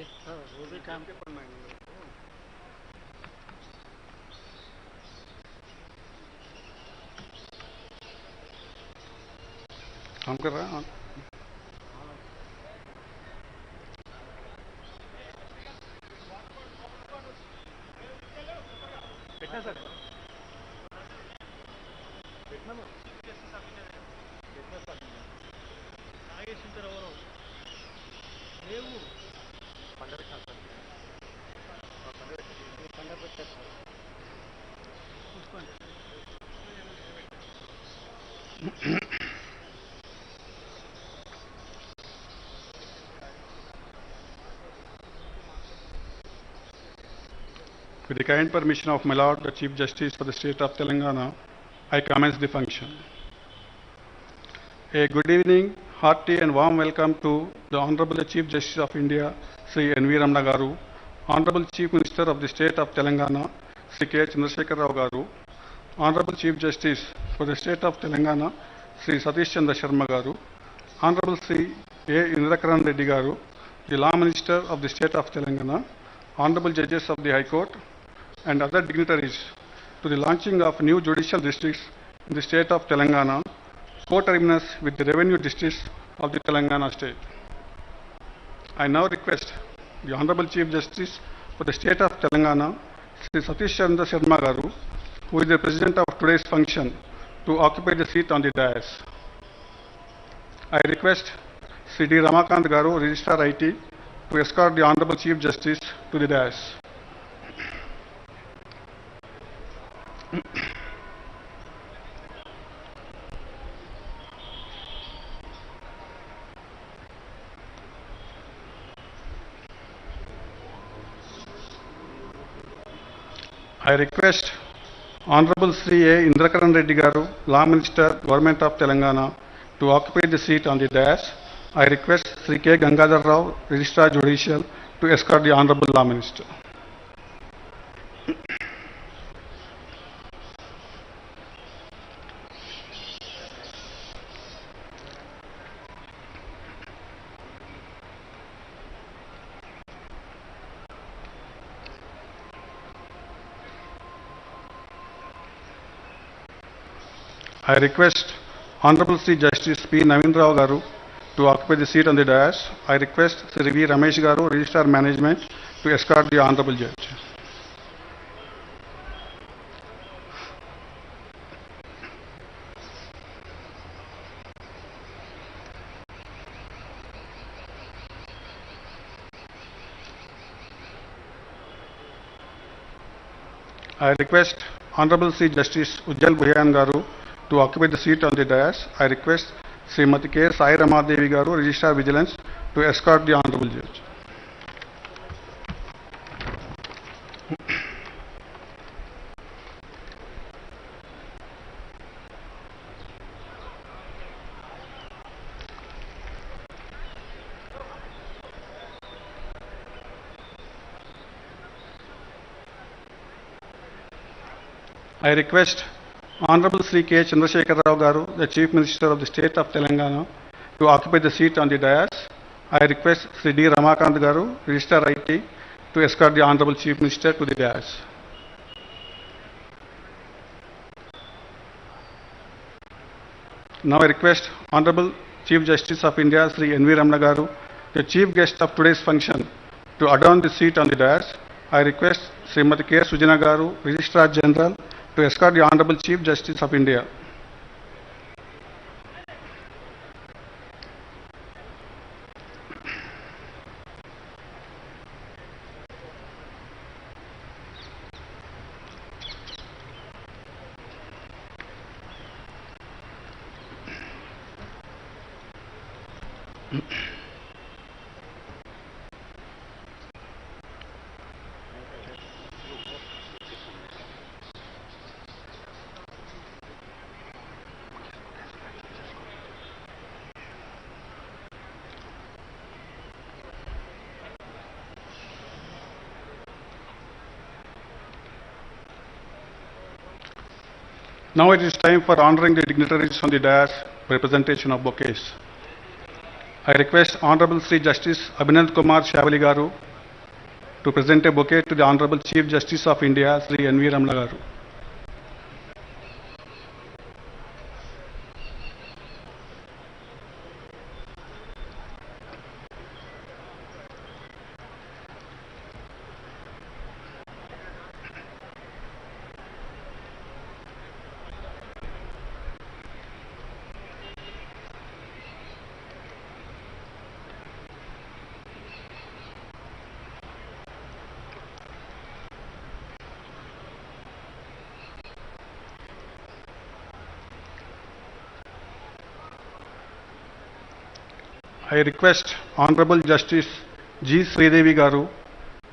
वो भी काम के पढ़ना है काम कर रहा है పెట్టినా సార్ పెట్టినాము పెట్టినా సార్ నాగేశ్వర ఎవరు లేవు పండగ పండగ పెట్టారు సార్ చూసుకోండి With the kind permission of my Lord, the Chief Justice for the State of Telangana, I commence the function. A good evening, hearty and warm welcome to the Honorable Chief Justice of India, Sri N.V. Ramana Garu, Honorable Chief Minister of the State of Telangana, Sri K. Chandrasekhar Rao Garu, Honorable Chief Justice for the State of Telangana, Sri Satish Chandra Sharma Garu, Honorable Sri A. Indrakaran Reddy Garu, the Law Minister of the State of Telangana, Honorable Judges of the High Court, and other dignitaries to the launching of new judicial districts in the state of Telangana, co-terminus with the revenue districts of the Telangana state. I now request the Honorable Chief Justice for the state of Telangana, Sri Satish Chandra Sharma Garu, who is the president of today's function, to occupy the seat on the dais. I request Sri D. Ramakant Garu, Registrar IT, to escort the Honorable Chief Justice to the dais. I request Honorable Sri A. Indrakaran Reddy Garu, Law Minister, Government of Telangana, to occupy the seat on the dais. I request Sri K. Gangadhar Rao, Registrar Judicial, to escort the Honorable Law Minister. I request Honorable Sri Justice P. Naveen Rao Garu to occupy the seat on the dais. I request Sri V. Ramesh Garu, Registrar Management, to escort the Honorable Judge. I request Honorable Sri Justice Ujjal Bhuyan Garu to occupy the seat on the dais. I request Srimati K. Sai Ramadevi Garu, Registrar Vigilance, to escort the Honorable Judge. I request Honorable Sri K. Chandrasekhar Rao Garu, the Chief Minister of the State of Telangana, to occupy the seat on the dais. I request Sri D. Ramakant Garu, Registrar IT, to escort the Honorable Chief Minister to the dais. Now I request Honorable Chief Justice of India, Sri N.V. Ramana Garu, the Chief Guest of today's function, to adorn the seat on the dais. I request Srimati K. Sujana Garu, Registrar General, to escort the Honorable Chief Justice of India. Now it is time for honoring the dignitaries on the dais by presentation of bouquets. I request Honorable Sri Justice Abhinand Kumar Shavali Garu, to present a bouquet to the Honorable Chief Justice of India, Sri N.V. Ramana garu. I request Honorable Justice G. Sridevi Garu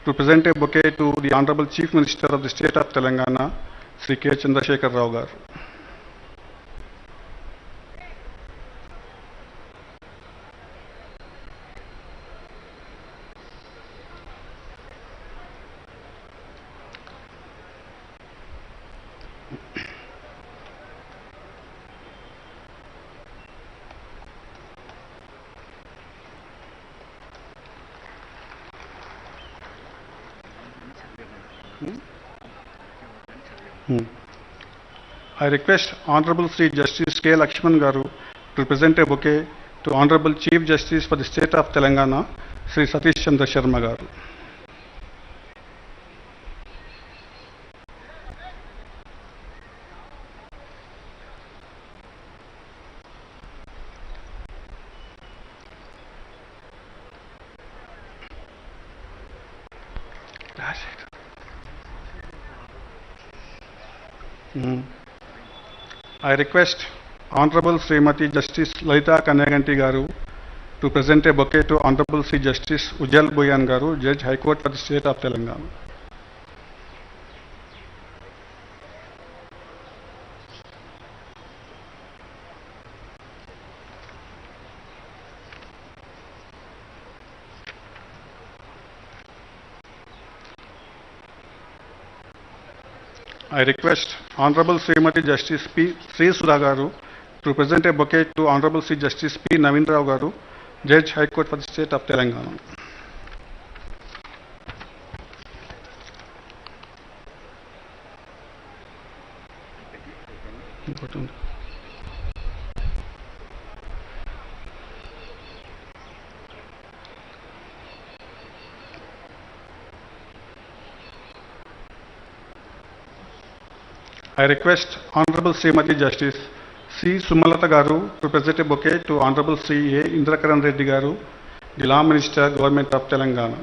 to present a bouquet to the Honorable Chief Minister of the State of Telangana, Sri K. Chandrasekhar Rao Garu. I request Honorable Sri Justice K. Lakshman Garu to present a bouquet to Honorable Chief Justice for the State of Telangana, Sri Satish Chandra Sharma Garu. I request Honorable Srimati Justice Lalita Kanyaganti Garu to present a bouquet to Honorable Sri Justice Ujjal Boyan Garu, Judge High Court for the State of Telangana. I request Honorable Srimati Justice P. Sri Sudha Garu to present a bouquet to Honorable Sri Justice P. Naveen Rao Garu, Judge High Court for the State of Telangana. I request Honorable Srimati Justice C. Sumalata Garu to present a bouquet to Honorable Sri A. Indrakaran Reddy Garu, the Law Minister, Government of Telangana.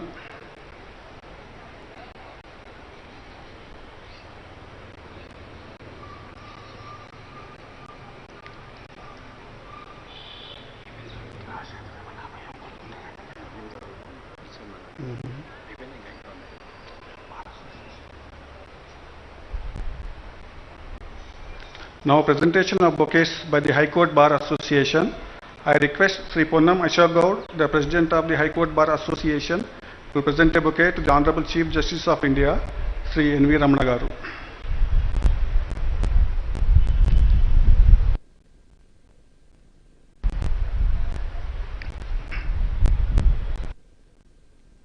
Now presentation of bouquets by the High Court Bar Association. I request Sri Ponnam Ashok Gaud, the President of the High Court Bar Association, to present a bouquet to the Honorable Chief Justice of India, Sri N.V. Ramana Garu.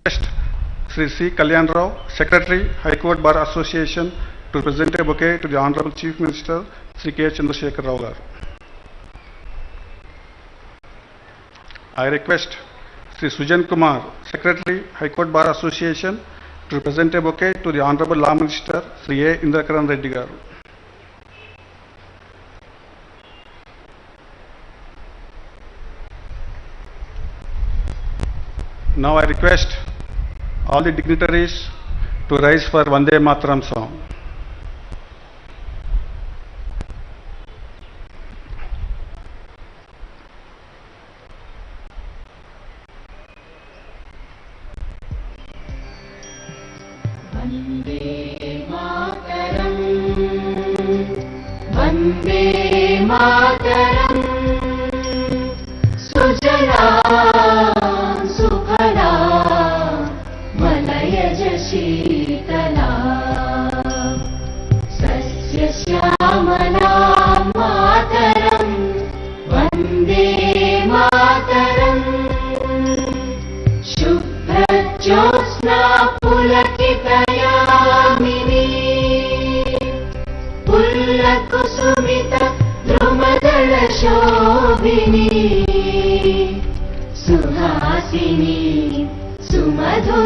Request Sri C. Kalyan Rao, Secretary, High Court Bar Association, to present a bouquet to the Honorable Chief Minister, Sri K. Chandrasekhar Rao Garu. I request Sri Sujan Kumar, Secretary, High Court Bar Association, to present a bouquet to the Honorable Law Minister, Sri A. Indrakaran Reddy Garu. Now I request all the dignitaries to rise for Vande Mataram song. Vande Mataram सुजला सुफला मलयज शीतला सस्य श्यामला मातरम् वन्दे मातरम् शुभ्रज्योत्स्ना पुल पुलकितयामिनी पुल्लकुसुमित द्रुमदलशोभिनी सुहासिनी सुमधुरभाषिणी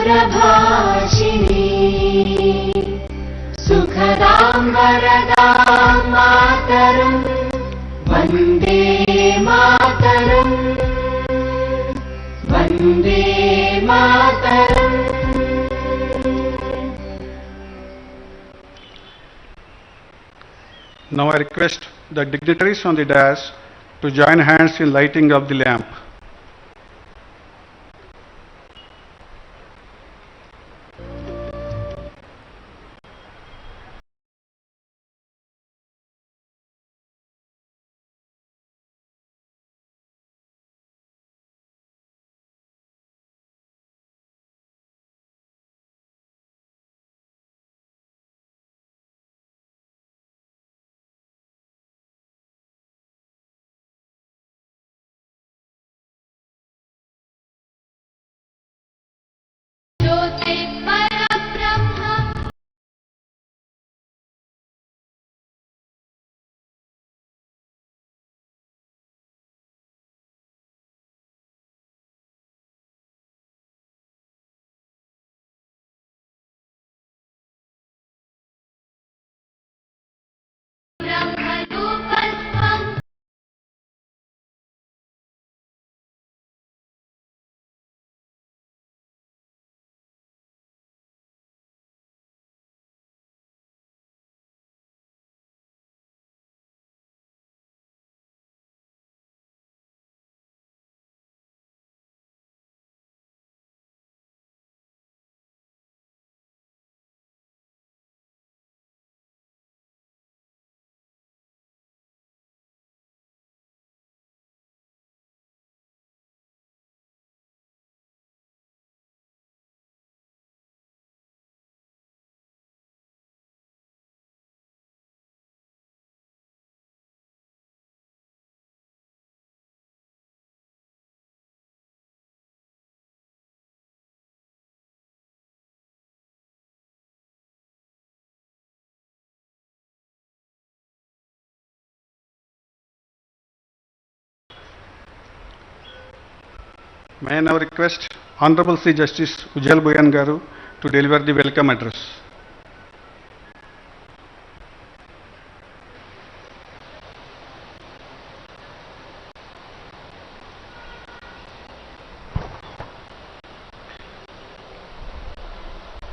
सुखदां वरदां मातरं Vande Mataram Vande Mataram. Now I request the dignitaries on the dais to join hands in lighting of the lamp. May I now request Honorable C. Justice Ujjal Boyan Garu to deliver the welcome address.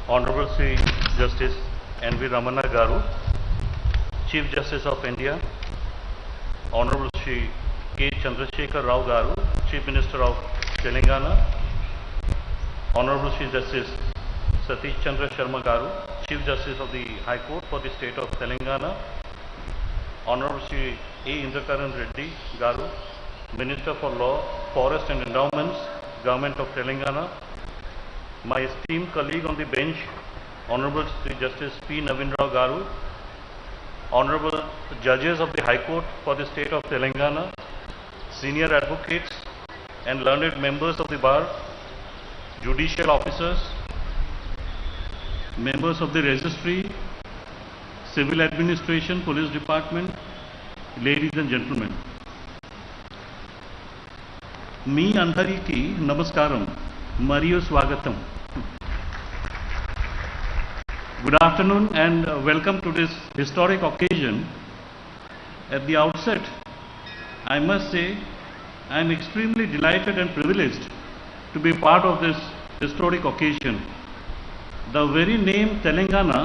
Honorable Sri Justice N.V. Ramana Garu, Chief Justice of India, Honorable Sri K. Chandrasekhar Rao Garu, Chief Minister of Telangana, Honorable Sri Justice Satish Chandra Sharma Garu, Chief Justice of the High Court for the State of Telangana, Honorable Sri A. Indrakaran Reddy Garu, Minister for Law, Forest and Endowments, Government of Telangana, my esteemed colleague on the bench, Honorable Sri Justice P. Navin Rao Garu, Honorable Judges of the High Court for the State of Telangana, Senior Advocates and learned members of the Bar, Judicial Officers, members of the Registry, Civil Administration, Police Department, ladies and gentlemen. మీ అందరికీ నమస్కారం మరియు స్వాగతం. Good afternoon and welcome to this historic occasion. At the outset, I must say I am extremely delighted and privileged to be part of this historic occasion. The very name Telangana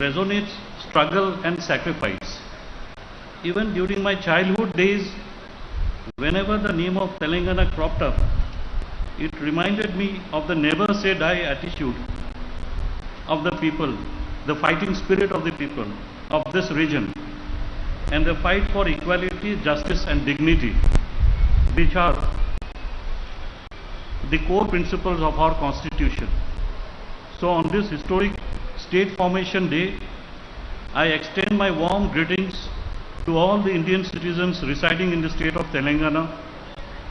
resonates struggle and sacrifice. Even during my childhood days, whenever the name of Telangana cropped up, it reminded me of the never say die attitude of the people, the fighting spirit of the people of this region, and the fight for equality, justice and dignity, which are the core principles of our constitution. So on this historic state formation day, I extend my warm greetings to all the Indian citizens residing in the state of Telangana,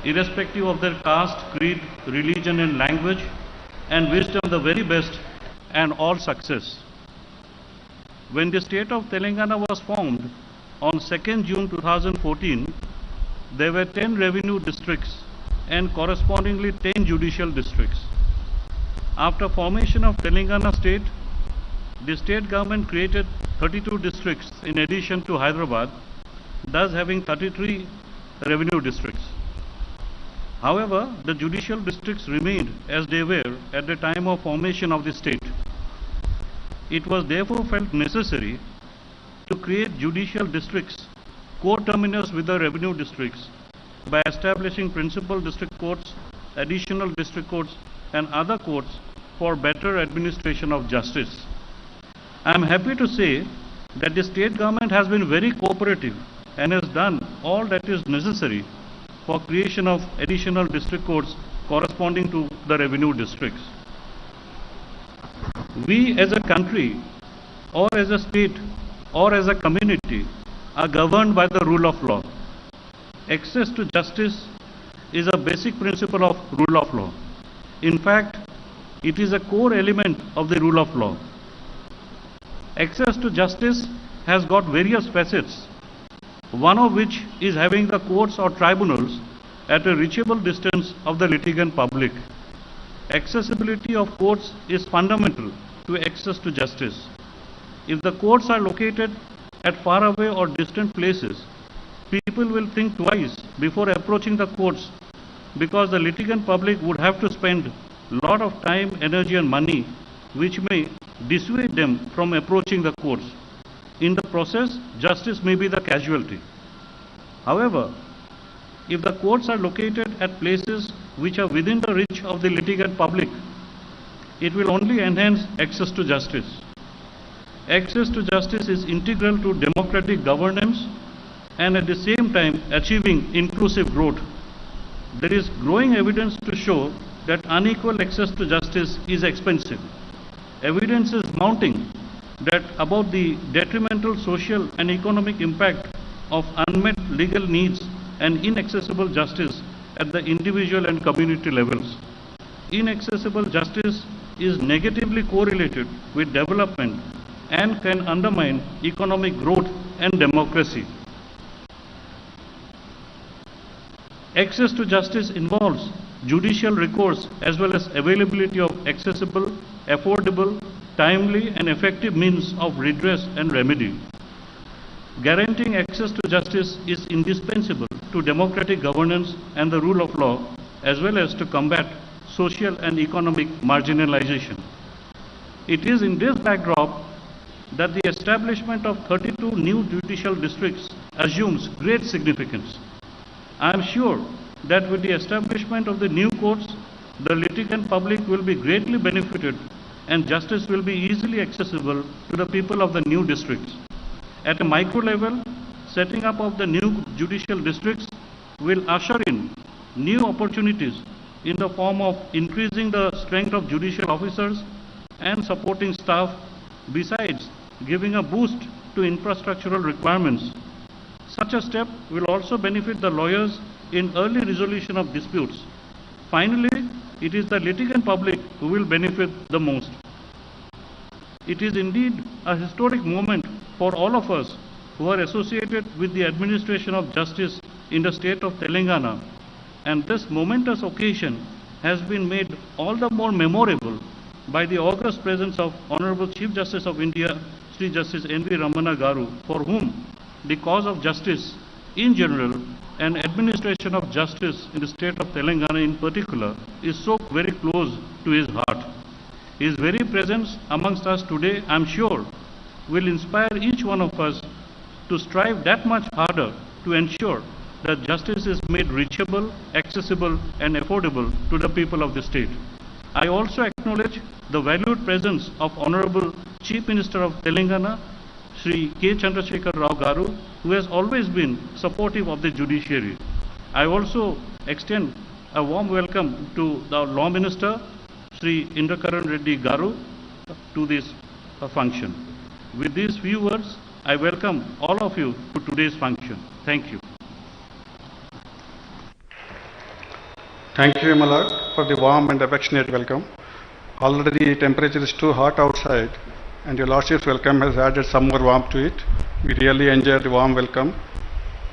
irrespective of their caste, creed, religion and language, and wish them the very best and all success. When the state of Telangana was formed on 2nd June 2014, there were 10 revenue districts and correspondingly 10 judicial districts. After formation of Telangana state, the state government created 32 districts in addition to Hyderabad, thus having 33 revenue districts. However, the judicial districts remained as they were at the time of formation of the state. It was therefore felt necessary to create judicial districts co-terminus with the revenue districts by establishing principal district courts, additional district courts and other courts for better administration of justice. I am happy to say that the state government has been very cooperative and has done all that is necessary for creation of additional district courts corresponding to the revenue districts. We as a country or as a state or as a community are governed by the rule of law. Access to justice is a basic principle of rule of law. In fact, it is a core element of the rule of law. Access to justice has got various facets, one of which is having the courts or tribunals at a reachable distance of the litigant public. Accessibility of courts is fundamental to access to justice. If the courts are located at faraway or distant places, people will think twice before approaching the courts because the litigant public would have to spend a lot of time, energy and money which may dissuade them from approaching the courts. In the process, justice may be the casualty. However, if the courts are located at places which are within the reach of the litigant public, it will only enhance access to justice. Access to justice is integral to democratic governance and at the same time achieving inclusive growth. There is growing evidence to show that unequal access to justice is expensive. Evidence is mounting that about the detrimental social and economic impact of unmet legal needs and inaccessible justice at the individual and community levels. Inaccessible justice is negatively correlated with development and can undermine economic growth and democracy. Access to justice involves judicial recourse as well as availability of accessible, affordable, timely and effective means of redress and remedy. Guaranteeing access to justice is indispensable to democratic governance and the rule of law as well as to combat social and economic marginalization. It is in this backdrop that the establishment of 32 new judicial districts assumes great significance. I am sure that with the establishment of the new courts, the litigant public will be greatly benefited and justice will be easily accessible to the people of the new districts. At a micro level, setting up of the new judicial districts will usher in new opportunities in the form of increasing the strength of judicial officers and supporting staff, besides giving a boost to infrastructural requirements. Such a step will also benefit the lawyers in early resolution of disputes. Finally, it is the litigant public who will benefit the most. It is indeed a historic moment for all of us who are associated with the administration of justice in the state of Telangana, and this momentous occasion has been made all the more memorable by the august presence of Honorable Chief Justice of India, Sri Justice N.V. Ramana Garu, for whom the cause of justice in general and administration of justice in the state of Telangana in particular is so very close to his heart. His very presence amongst us today, I am sure, will inspire each one of us to strive that much harder to ensure that justice is made reachable, accessible and affordable to the people of the state. I also acknowledge the valued presence of Honorable Chief Minister of Telangana, Sri K. Chandrasekhar Rao Garu, who has always been supportive of the judiciary. I also extend a warm welcome to the Law Minister, Sri Indrakaran Reddy Garu, to this function. With these few words, I welcome all of you to today's function. Thank you. Thank you, my lord, for the warm and affectionate welcome. Already temperature is too hot outside, and your Lordship's welcome has added some more warmth to it. We really enjoyed the warm welcome.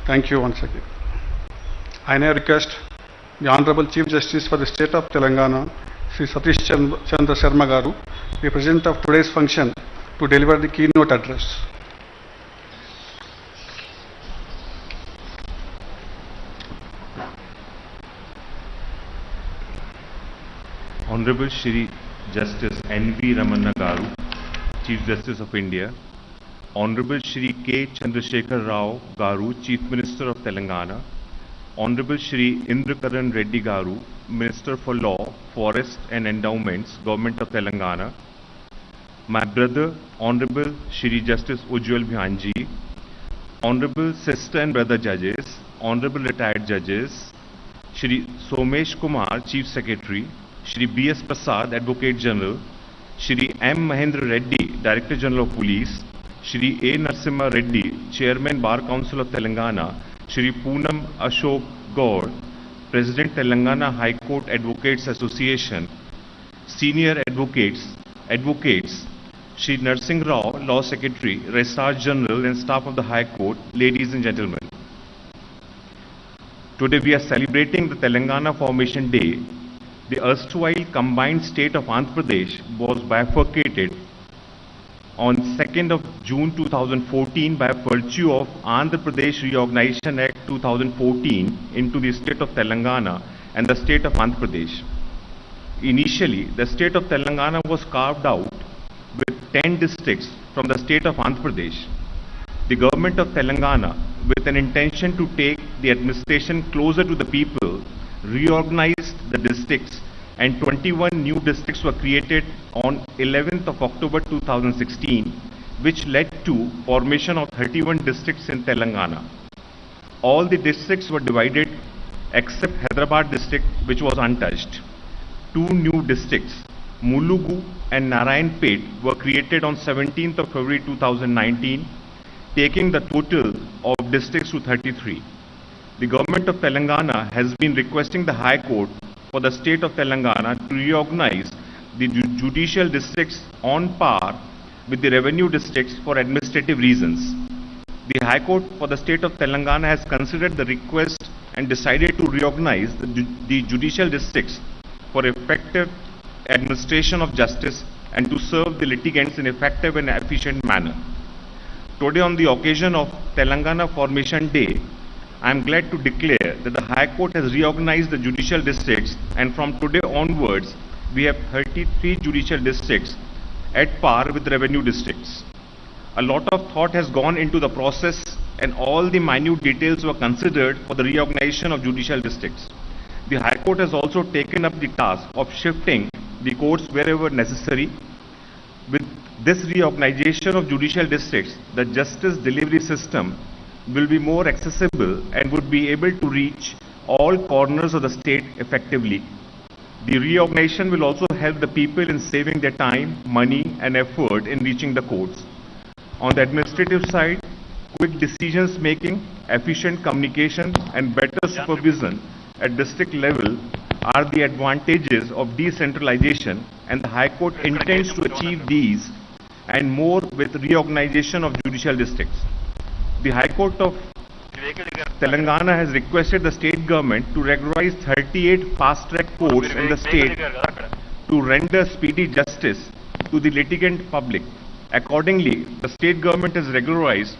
Thank you once again. I now request the Honorable Chief Justice for the State of Telangana, Sri Satish Chandra Sharma Garu, the President of today's function, to deliver the keynote address. Honorable Shri Justice N.V. Ramana Garu, Chief Justice of India, Honorable Shri K. Chandrasekhar Rao Garu, Chief Minister of Telangana, Honorable Shri Indrakaran Reddy Garu, Minister for Law, Forest and Endowments, Government of Telangana, my brother, Honorable Shri Justice Ujjwal Bhanji, Honorable Sister and Brother Judges, Honorable Retired Judges, Shri Somesh Kumar, Chief Secretary, Shri B.S. Prasad, Advocate General, Shri M. Mahendra Reddy, Director General of Police, Shri A. Narasimha Reddy, Chairman Bar Council of Telangana, Shri Poonam Ashok Gaur, President Telangana High Court Advocates Association, Senior Advocates, Shri Narsingh Rao, Law Secretary, Registrar General and staff of the High Court, ladies and gentlemen. Today we are celebrating the Telangana Formation Day. The erstwhile combined state of Andhra Pradesh was bifurcated on 2nd of June 2014 by virtue of Andhra Pradesh Reorganization Act 2014 into the state of Telangana and the state of Andhra Pradesh. Initially, the state of Telangana was carved out with 10 districts from the state of Andhra Pradesh. The government of Telangana, with an intention to take the administration closer to the people, reorganized the districts, and 21 new districts were created on 11th of October 2016, which led to formation of 31 districts in Telangana. All the districts were divided except Hyderabad district, which was untouched. Two new districts, Mulugu and Narayanpet, were created on 17th of February 2019, taking the total of districts to 33. The government of Telangana has been requesting the High Court for the state of Telangana to reorganize the judicial districts on par with the revenue districts for administrative reasons. The High Court for the state of Telangana has considered the request and decided to reorganize the judicial districts for effective administration of justice and to serve the litigants in effective and efficient manner. Today, on the occasion of Telangana Formation Day, I am glad to declare that the High Court has reorganized the judicial districts, and from today onwards, we have 33 judicial districts at par with revenue districts. A lot of thought has gone into the process, and all the minute details were considered for the reorganization of judicial districts. The High Court has also taken up the task of shifting the courts wherever necessary. With this reorganization of judicial districts, the justice delivery system will be more accessible and would be able to reach all corners of the state effectively. The reorganization will also help the people in saving their time, money and effort in reaching the courts. On the administrative side, quick decisions making, efficient communication and better supervision at district level are the advantages of decentralization, and the High Court intends to achieve these and more with reorganization of judicial districts. The High Court of Telangana has requested the state government to regularize 38 fast-track courts in the state to render speedy justice to the litigant public. Accordingly, the state government has regularized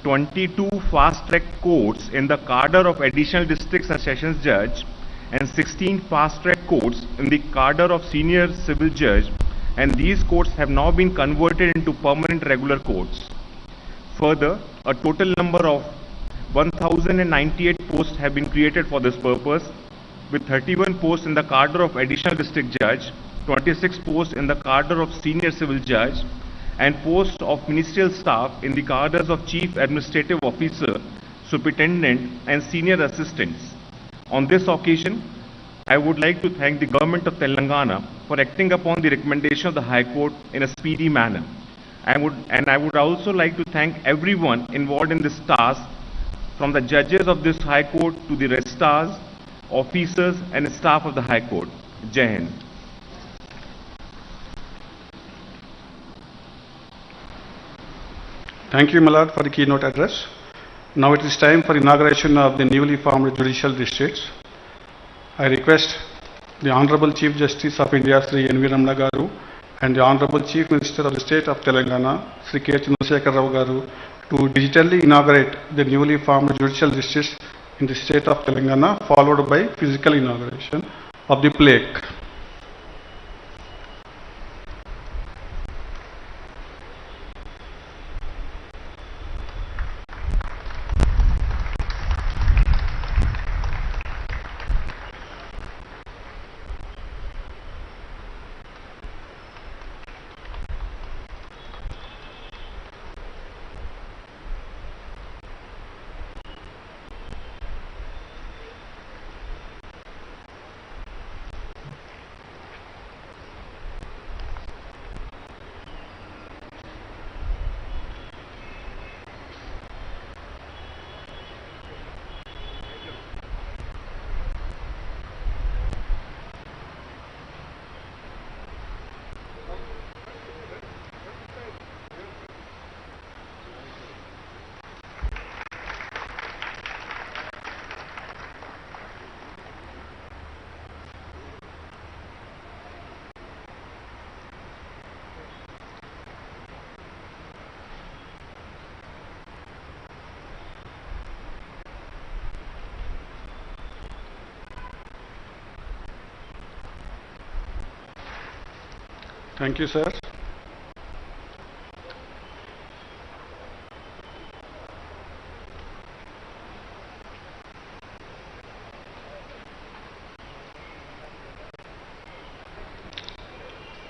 22 fast-track courts in the cadre of additional districts and sessions judge and 16 fast-track courts in the cadre of senior civil judge, and these courts have now been converted into permanent regular courts. Further, a total number of 1,098 posts have been created for this purpose, with 31 posts in the cadre of additional district judge, 26 posts in the cadre of senior civil judge, and posts of ministerial staff in the cadres of chief administrative officer, superintendent, and senior assistants. On this occasion, I would like to thank the government of Telangana for acting upon the recommendation of the High Court in a speedy manner. I would also like to thank everyone involved in this task, from the judges of this High Court to the registrars, officers and staff of the High Court. Jai Hind. Thank you, Malad, for the keynote address. Now it is time for inauguration of the newly formed judicial districts. I request the Honorable Chief Justice of India, Sri N.V. Ramana Garu, and the Honorable Chief Minister of the State of Telangana, Sri K. Chandrasekhar Rao Garu, to digitally inaugurate the newly formed judicial districts in the state of Telangana, followed by physical inauguration of the plaque. Thank you, sir.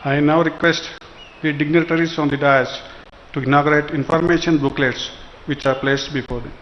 I now request the dignitaries on the dais to inaugurate information booklets which are placed before them.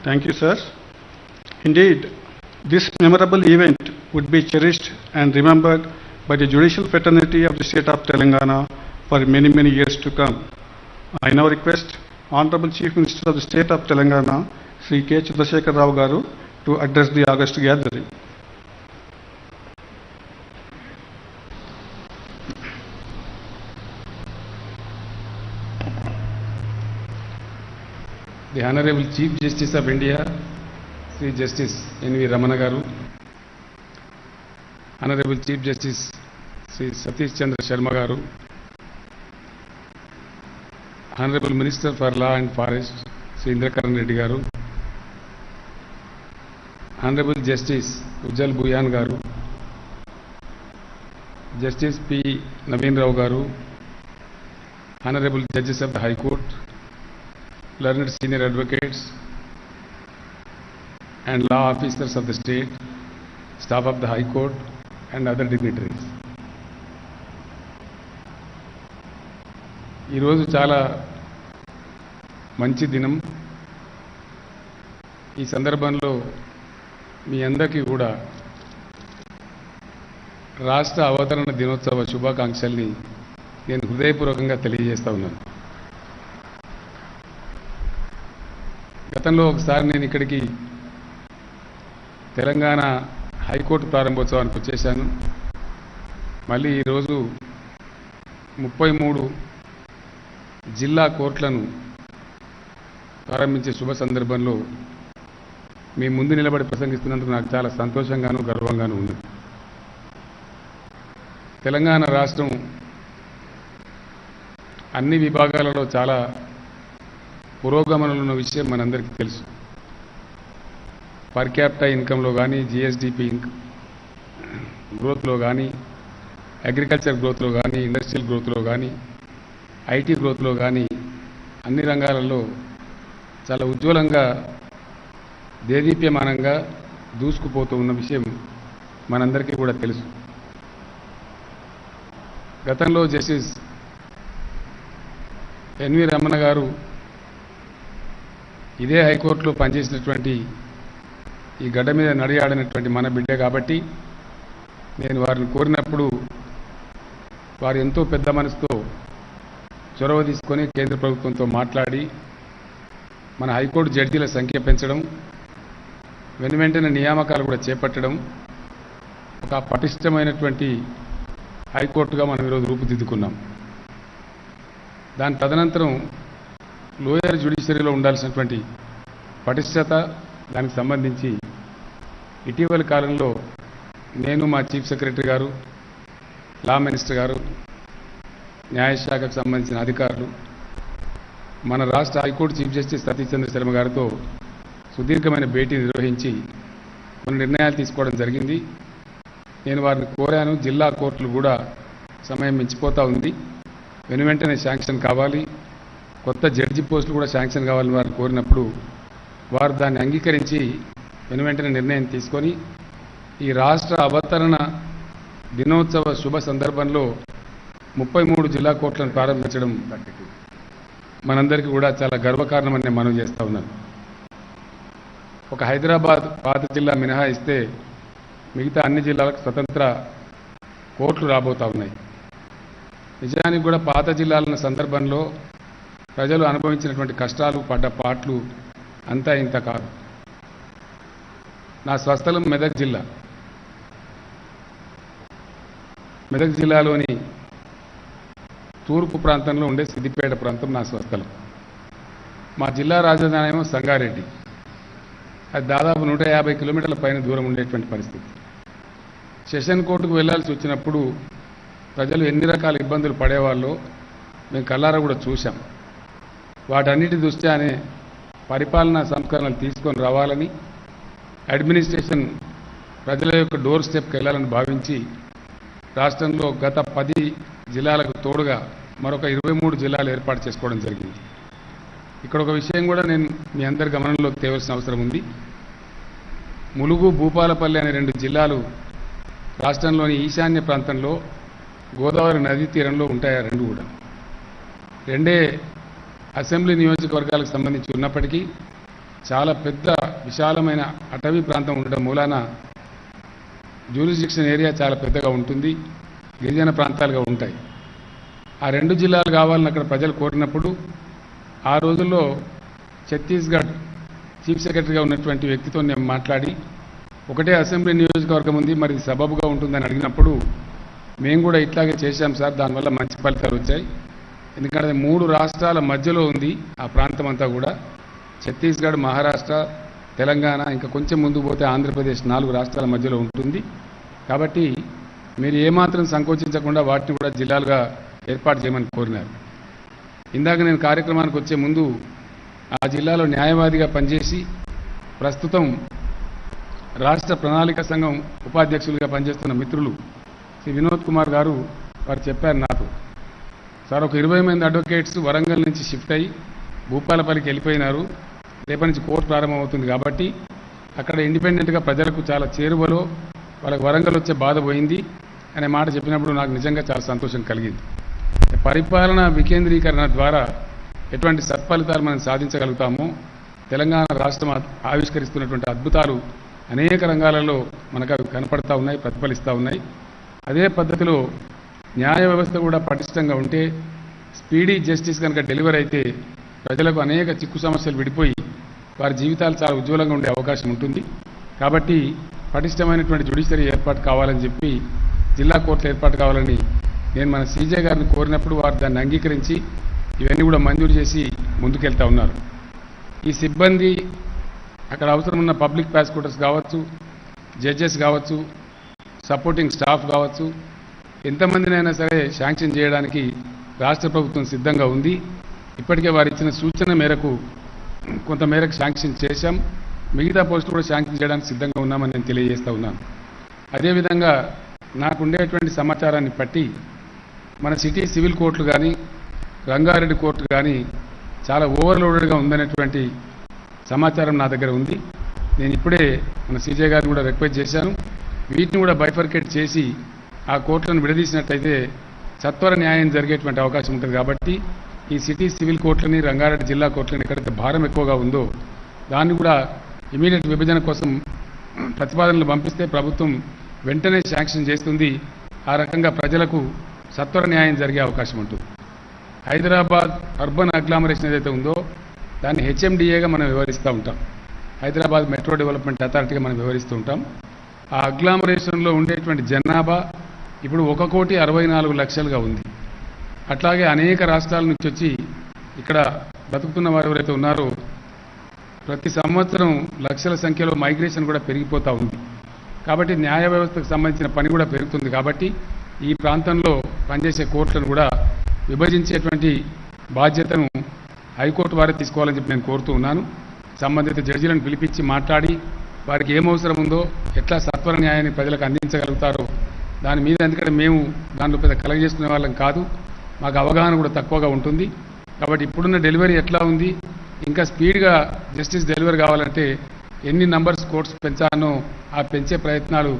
Thank you, sir. Indeed, this memorable event would be cherished and remembered by the judicial fraternity of the state of Telangana for many, many years to come. I now request Honorable Chief Minister of the state of Telangana, Sri K. Chandrasekhar Rao Garu, to address the August gathering. The Honorable Chief Justice of India, Sri Justice N.V. Ramana Garu, Honorable Chief Justice Sri Satish Chandra Sharma Garu, Honorable Minister for Law and Forest, Sri Indrakaran Reddy Garu, Honorable Justice Ujjal Bhuyan Garu, Justice P. Naveen Rao Garu, Honorable Judges of the High Court, learned senior advocates and law officers of the state, staff of the High Court and other dignitaries. ఈరోజు చాలా మంచి దినం. ఈ సందర్భంలో మీ అందరికీ కూడా రాష్ట్ర అవతరణ దినోత్సవ శుభాకాంక్షల్ని నేను హృదయపూర్వకంగా తెలియజేస్తా ఉన్నాను. గతంలో ఒకసారి నేను ఇక్కడికి తెలంగాణ హైకోర్టు ప్రారంభోత్సవానికి వచ్చేశాను. మళ్ళీ ఈరోజు 33 జిల్లా కోర్టులను ప్రారంభించే శుభ సందర్భంలో మీ ముందు నిలబడి ప్రసంగిస్తున్నందుకు నాకు చాలా సంతోషంగాను గర్వంగాను ఉంది. తెలంగాణ రాష్ట్రం అన్ని విభాగాలలో చాలా పురోగమనంలో ఉన్న విషయం మనందరికీ తెలుసు. పర్ క్యాపిటా ఇన్కంలో కానీ, జిఎస్డిపి గ్రోత్లో కానీ, అగ్రికల్చర్ గ్రోత్లో కానీ, ఇండస్ట్రియల్ గ్రోత్లో కానీ, ఐటీ గ్రోత్లో కానీ అన్ని రంగాలలో చాలా ఉజ్వలంగా దేదీప్యమానంగా దూసుకుపోతూ ఉన్న విషయం మనందరికీ కూడా తెలుసు. గతంలో జస్టిస్ ఎన్వి రమణ గారు ఇదే హైకోర్టులో పనిచేసినటువంటి ఈ గడ్డ మీద నడియాడినటువంటి మన బిడ్డ కాబట్టి నేను వారిని కోరినప్పుడు వారు ఎంతో పెద్ద మనసుతో చొరవ తీసుకొని కేంద్ర ప్రభుత్వంతో మాట్లాడి మన హైకోర్టు జడ్జీల సంఖ్య పెంచడం, వెనువెంటనే నియామకాలు కూడా చేపట్టడం, ఒక పటిష్టమైనటువంటి హైకోర్టుగా మనం ఈరోజు రూపుదిద్దుకున్నాం. దాని తదనంతరం లోయర్ జ్యుడిషియరీలో ఉండాల్సినటువంటి పటిష్టత, దానికి సంబంధించి ఇటీవలి కాలంలో నేను, మా చీఫ్ సెక్రటరీ గారు, లా మినిస్టర్ గారు, న్యాయశాఖకు సంబంధించిన అధికారులు, మన రాష్ట్ర హైకోర్టు చీఫ్ జస్టిస్ సతీష్ చంద్ర శర్మ గారితో సుదీర్ఘమైన భేటీ నిర్వహించి మన నిర్ణయాలు తీసుకోవడం జరిగింది. నేను వారిని కోరాను, జిల్లా కోర్టులు కూడా సమయం మించిపోతూ ఉంది, వెనువెంటనే శాంక్షన్ కావాలి, కొత్త జడ్జి పోస్టులు కూడా శాంక్షన్ కావాలని వారిని కోరినప్పుడు వారు దాన్ని అంగీకరించి వెనువెంటనే నిర్ణయం తీసుకొని ఈ రాష్ట్ర అవతరణ దినోత్సవ శుభ సందర్భంలో 33 జిల్లా కోర్టులను ప్రారంభించడం మనందరికీ కూడా చాలా గర్వకారణమని నేను మనవి చేస్తూ ఉన్నాను. ఒక హైదరాబాద్ పాత జిల్లా మినహాయిస్తే మిగతా అన్ని జిల్లాలకు స్వతంత్ర కోర్టులు రాబోతూ ఉన్నాయి. నిజానికి కూడా పాత జిల్లాల సందర్భంలో ప్రజలు అనుభవించినటువంటి కష్టాలు, పడ్డ పాట్లు అంతా ఇంత కాదు. నా స్వస్థలం మెదక్ జిల్లా. మెదక్ జిల్లాలోని తూర్పు ప్రాంతంలో ఉండే సిద్దిపేట ప్రాంతం నా స్వస్థలం. మా జిల్లా రాజధాని ఏమో సంగారెడ్డి. అది దాదాపు 150 కిలోమీటర్ల పైన దూరం ఉండేటువంటి పరిస్థితి. సెషన్ కోర్టుకు వెళ్లాల్సి వచ్చినప్పుడు ప్రజలు ఎన్ని రకాల ఇబ్బందులు పడేవాళ్ళో మేము కళ్ళారా కూడా చూశాం. వాటన్నిటి దృష్ట్యానే పరిపాలనా సంస్కరణలు తీసుకొని రావాలని, అడ్మినిస్ట్రేషన్ ప్రజల యొక్క డోర్ స్టెప్కి వెళ్లాలని భావించి రాష్ట్రంలో గత 10 జిల్లాలకు తోడుగా మరొక 23 జిల్లాలు ఏర్పాటు చేసుకోవడం జరిగింది. ఇక్కడ ఒక విషయం కూడా నేను మీ అందరి గమనంలోకి తేవాల్సిన అవసరం ఉంది. ములుగు, భూపాలపల్లి అనే 2 జిల్లాలు రాష్ట్రంలోని ఈశాన్య ప్రాంతంలో గోదావరి నదీ తీరంలో ఉంటాయి. ఆ 2 కూడా రెండే అసెంబ్లీ నియోజకవర్గాలకు సంబంధించి ఉన్నప్పటికీ చాలా పెద్ద విశాలమైన అటవీ ప్రాంతం ఉండడం మూలాన జ్యూరిస్డిక్షన్ ఏరియా చాలా పెద్దగా ఉంటుంది, గిరిజన ప్రాంతాలుగా ఉంటాయి. ఆ 2 జిల్లాలు కావాలని అక్కడ ప్రజలు కోరినప్పుడు ఆ రోజుల్లో ఛత్తీస్గఢ్ చీఫ్ సెక్రటరీగా ఉన్నటువంటి వ్యక్తితో నేను మాట్లాడి, ఒకటే అసెంబ్లీ నియోజకవర్గం ఉంది, మరి సబబుగా ఉంటుందని అడిగినప్పుడు మేము కూడా ఇట్లాగే చేశాం సార్, దానివల్ల మంచి ఫలితాలు వచ్చాయి. ఎందుకంటే 3 రాష్ట్రాల మధ్యలో ఉంది ఆ ప్రాంతం అంతా కూడా. ఛత్తీస్గఢ్, మహారాష్ట్ర, తెలంగాణ, ఇంకా కొంచెం ముందుకు పోతే ఆంధ్రప్రదేశ్ 4 రాష్ట్రాల మధ్యలో ఉంటుంది. కాబట్టి మీరు ఏమాత్రం సంకోచించకుండా వాటిని కూడా జిల్లాలుగా ఏర్పాటు చేయమని కోరినారు. ఇందాక నేను కార్యక్రమానికి వచ్చే ముందు ఆ జిల్లాలో న్యాయవాదిగా పనిచేసి ప్రస్తుతం రాష్ట్ర ప్రణాళిక సంఘం ఉపాధ్యక్షులుగా పనిచేస్తున్న మిత్రులు శ్రీ వినోద్ కుమార్ గారు వారు చెప్పారు నాకు, సార్ ఒక 20 మంది అడ్వకేట్స్ వరంగల్ నుంచి షిఫ్ట్ అయ్యి భూపాలపల్లికి వెళ్ళిపోయినారు, రేపటి నుంచి కోర్టు ప్రారంభమవుతుంది కాబట్టి అక్కడ ఇండిపెండెంట్గా ప్రజలకు చాలా చేరువలో వాళ్ళకి వరంగల్ వచ్చే బాధ పోయింది అనే మాట చెప్పినప్పుడు నాకు నిజంగా చాలా సంతోషం కలిగింది. పరిపాలనా వికేంద్రీకరణ ద్వారా ఎటువంటి సత్ఫలితాలు మనం సాధించగలుగుతామో, తెలంగాణ రాష్ట్రం ఆవిష్కరిస్తున్నటువంటి అద్భుతాలు అనేక రంగాలలో మనకు అవి కనపడతా ఉన్నాయి, ప్రతిఫలిస్తూ ఉన్నాయి. అదే పద్ధతిలో న్యాయ వ్యవస్థ కూడా పటిష్టంగా ఉంటే, స్పీడీ జస్టిస్ కనుక డెలివర్ అయితే ప్రజలకు అనేక చిక్కు సమస్యలు విడిపోయి వారి జీవితాలు చాలా ఉజ్వలంగా ఉండే అవకాశం ఉంటుంది. కాబట్టి పటిష్టమైనటువంటి జ్యుడిషియరీ ఏర్పాటు కావాలని చెప్పి, జిల్లా కోర్టులు ఏర్పాటు కావాలని నేను మన CJI గారిని కోరినప్పుడు వారు దాన్ని అంగీకరించి ఇవన్నీ కూడా మంజూరు చేసి ముందుకెళ్తా ఉన్నారు. ఈ సిబ్బంది, అక్కడ అవసరం ఉన్న పబ్లిక్ ప్రాసిక్యూటర్స్ కావచ్చు, జడ్జెస్ కావచ్చు, సపోర్టింగ్ స్టాఫ్ కావచ్చు, ఎంతమందినైనా సరే శాంక్షన్ చేయడానికి రాష్ట్ర ప్రభుత్వం సిద్ధంగా ఉంది. ఇప్పటికే వారు ఇచ్చిన సూచన మేరకు కొంతమేరకు శాంక్షన్ చేశాం. మిగతా పోస్టులు కూడా శాంక్షన్ చేయడానికి సిద్ధంగా ఉన్నామని నేను తెలియజేస్తా ఉన్నాను. అదేవిధంగా నాకు ఉండేటువంటి సమాచారాన్ని బట్టి మన సిటీ సివిల్ కోర్టులు కానీ రంగారెడ్డి కోర్టు కానీ చాలా ఓవర్లోడెడ్గా ఉందనేటువంటి సమాచారం నా దగ్గర ఉంది. నేను ఇప్పుడే మన CJI గారిని కూడా రిక్వెస్ట్ చేశాను. వీటిని కూడా బైఫర్కేట్ చేసి ఆ కోర్టులను విడదీసినట్లయితే సత్వర న్యాయం జరిగేటువంటి అవకాశం ఉంటుంది. కాబట్టి ఈ సిటీ సివిల్ కోర్టులని రంగారెడ్డి జిల్లా కోర్టులని ఎక్కడైతే భారం ఎక్కువగా ఉందో దాన్ని కూడా ఇమీడియట్ విభజన కోసం ప్రతిపాదనలు పంపిస్తే ప్రభుత్వం వెంటనే శాంక్షన్ చేస్తుంది. ఆ రకంగా ప్రజలకు సత్వర న్యాయం జరిగే అవకాశం ఉంటుంది. హైదరాబాద్ అర్బన్ అగ్లామరేషన్ ఏదైతే ఉందో దాన్ని HMDAగా మనం వివరిస్తూ ఉంటాం. హైదరాబాద్ మెట్రో డెవలప్మెంట్ అథారిటీగా మనం వివరిస్తూ ఉంటాం. ఆ అగ్లామరేషన్లో ఉండేటువంటి జనాభా ఇప్పుడు 1,64,00,000గా ఉంది. అట్లాగే అనేక రాష్ట్రాల నుంచి వచ్చి ఇక్కడ బతుకుతున్న వారు ఎవరైతే ఉన్నారో ప్రతి సంవత్సరం లక్షల సంఖ్యలో మైగ్రేషన్ కూడా పెరిగిపోతూ ఉంది. కాబట్టి న్యాయ వ్యవస్థకు సంబంధించిన పని కూడా పెరుగుతుంది. కాబట్టి ఈ ప్రాంతంలో పనిచేసే కోర్టులను కూడా విభజించేటువంటి బాధ్యతను హైకోర్టు వారే తీసుకోవాలని చెప్పి నేను కోరుతూ ఉన్నాను. సంబంధిత జడ్జీలను పిలిపించి మాట్లాడి వారికి ఏం అవసరం ఉందో ఎట్లా సత్వర న్యాయాన్ని ప్రజలకు అందించగలుగుతారో దాని మీద, ఎందుకంటే మేము దాంట్లో పెద్ద కలగజేసుకునే వాళ్ళం కాదు, మాకు అవగాహన కూడా తక్కువగా ఉంటుంది. కాబట్టి ఇప్పుడున్న డెలివరీ ఎట్లా ఉంది, ఇంకా స్పీడ్గా జస్టిస్ డెలివరీ కావాలంటే ఎన్ని నంబర్స్ కోర్ట్స్ పెంచానో ఆ పెంచే ప్రయత్నాలు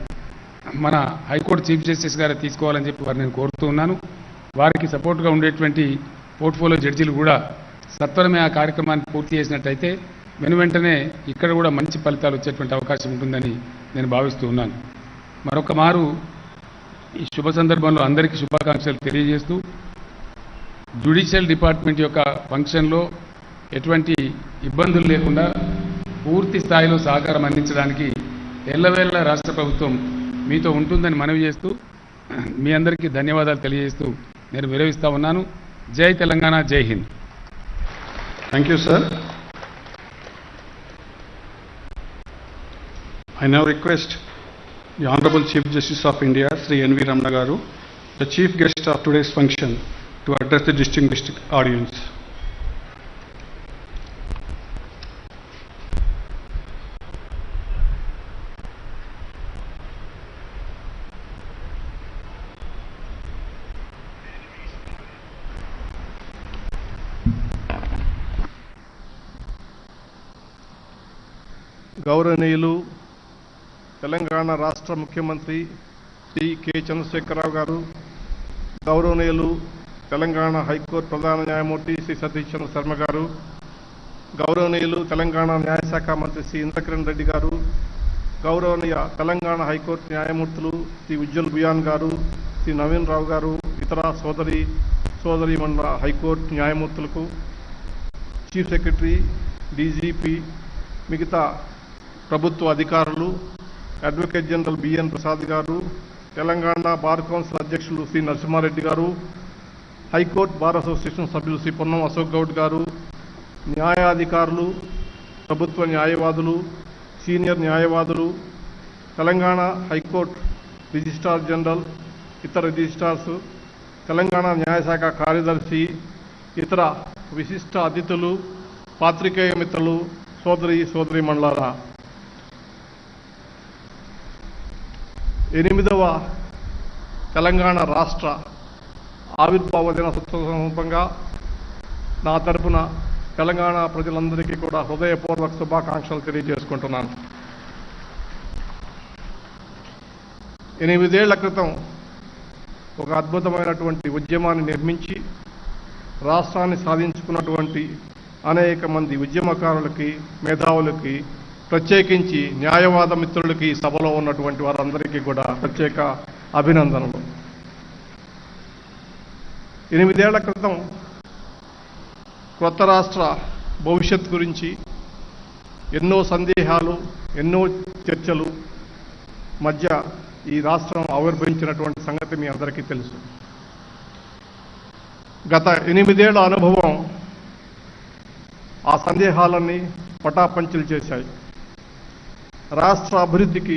మన హైకోర్టు చీఫ్ జస్టిస్ గారు తీసుకోవాలని చెప్పి వారిని నేను కోరుతూ ఉన్నాను. వారికి సపోర్ట్గా ఉండేటువంటి పోర్ట్ఫోలియో జడ్జీలు కూడా సత్వరమే ఆ కార్యక్రమాన్ని పూర్తి చేసినట్టయితే వెనువెంటనే ఇక్కడ కూడా మంచి ఫలితాలు వచ్చేటువంటి అవకాశం ఉంటుందని నేను భావిస్తూ ఉన్నాను. మరొక మారు ఈ శుభ సందర్భంలో అందరికీ శుభాకాంక్షలు తెలియజేస్తూ జ్యుడిషియల్ డిపార్ట్మెంట్ యొక్క ఫంక్షన్లో ఎటువంటి ఇబ్బందులు లేకుండా పూర్తి స్థాయిలో సహకారం అందించడానికి ఎల్లవేళ రాష్ట్ర ప్రభుత్వం మీతో ఉంటుందని మనవి చేస్తూ మీ అందరికీ ధన్యవాదాలు తెలియజేస్తూ నేను విరమిస్తా ఉన్నాను. జై తెలంగాణ, జై Hind. Thank you, sir. I now request the Honorable Chief Justice of India, Sri N.V. Ramana Garu, the chief guest of today's function, to address the distinguished audience. గౌరవనీయులు తెలంగాణ రాష్ట్ర ముఖ్యమంత్రి శ్రీ కె చంద్రశేఖరరావు గారు, గౌరవనీయులు తెలంగాణ హైకోర్టు ప్రధాన న్యాయమూర్తి శ్రీ సతీష్ చంద్ర శర్మ గారు, గౌరవనీయులు తెలంగాణ న్యాయశాఖ మంత్రి శ్రీ ఇంద్రకిరణ్ రెడ్డి గారు, గౌరవనీయ తెలంగాణ హైకోర్టు న్యాయమూర్తులు శ్రీ ఉజ్జల్ బుయాన్ గారు, శ్రీ నవీన్ రావు గారు, ఇతర సోదరీమణుల హైకోర్టు న్యాయమూర్తులకు, చీఫ్ సెక్రటరీ, డీజీపీ, మిగతా ప్రభుత్వ అధికారులు, అడ్వకేట్ జనరల్ బిఎన్ ప్రసాద్ గారు, తెలంగాణ బార్ కౌన్సిల్ అధ్యక్షులు శ్రీ నరసింహారెడ్డి గారు, హైకోర్టు బార్ అసోసియేషన్ సభ్యులు శ్రీ పొన్నం అశోక్ గౌడ్ గారు, న్యాయాధికారులు, ప్రభుత్వ న్యాయవాదులు, సీనియర్ న్యాయవాదులు, తెలంగాణ హైకోర్టు రిజిస్ట్రార్ జనరల్, ఇతర రిజిస్ట్రార్స్, తెలంగాణ న్యాయశాఖ కార్యదర్శి, ఇతర విశిష్ట అతిథులు, పాత్రికేయ మిత్రులు, సోదరీమణులారా, 8వ తెలంగాణ రాష్ట్ర ఆవిర్భావ దినోత్సవం సందర్భంగా నా తరపున తెలంగాణ ప్రజలందరికీ కూడా హృదయపూర్వక శుభాకాంక్షలు తెలియజేసుకుంటున్నాను. 8 ఏళ్ల క్రితం ఒక అద్భుతమైనటువంటి ఉద్యమాన్ని నిర్మించి రాష్ట్రాన్ని సాధించుకున్నటువంటి అనేక మంది ఉద్యమకారులకి, మేధావులకి, ప్రత్యేకించి న్యాయవాద మిత్రులకి సభలో ఉన్నటువంటి వారందరికీ కూడా ప్రత్యేక అభినందనలు. 8 ఏళ్ల క్రితం కొత్త రాష్ట్ర భవిష్యత్ గురించి ఎన్నో సందేహాలు, ఎన్నో చర్చలు మధ్య ఈ రాష్ట్రం ఆవిర్భవించినటువంటి సంగతి మీ అందరికీ తెలుసు. గత 8 ఏళ్ల అనుభవం ఆ సందేహాలన్నీ పటాపంచలు చేశాయి. రాష్ట్ర అభివృద్ధికి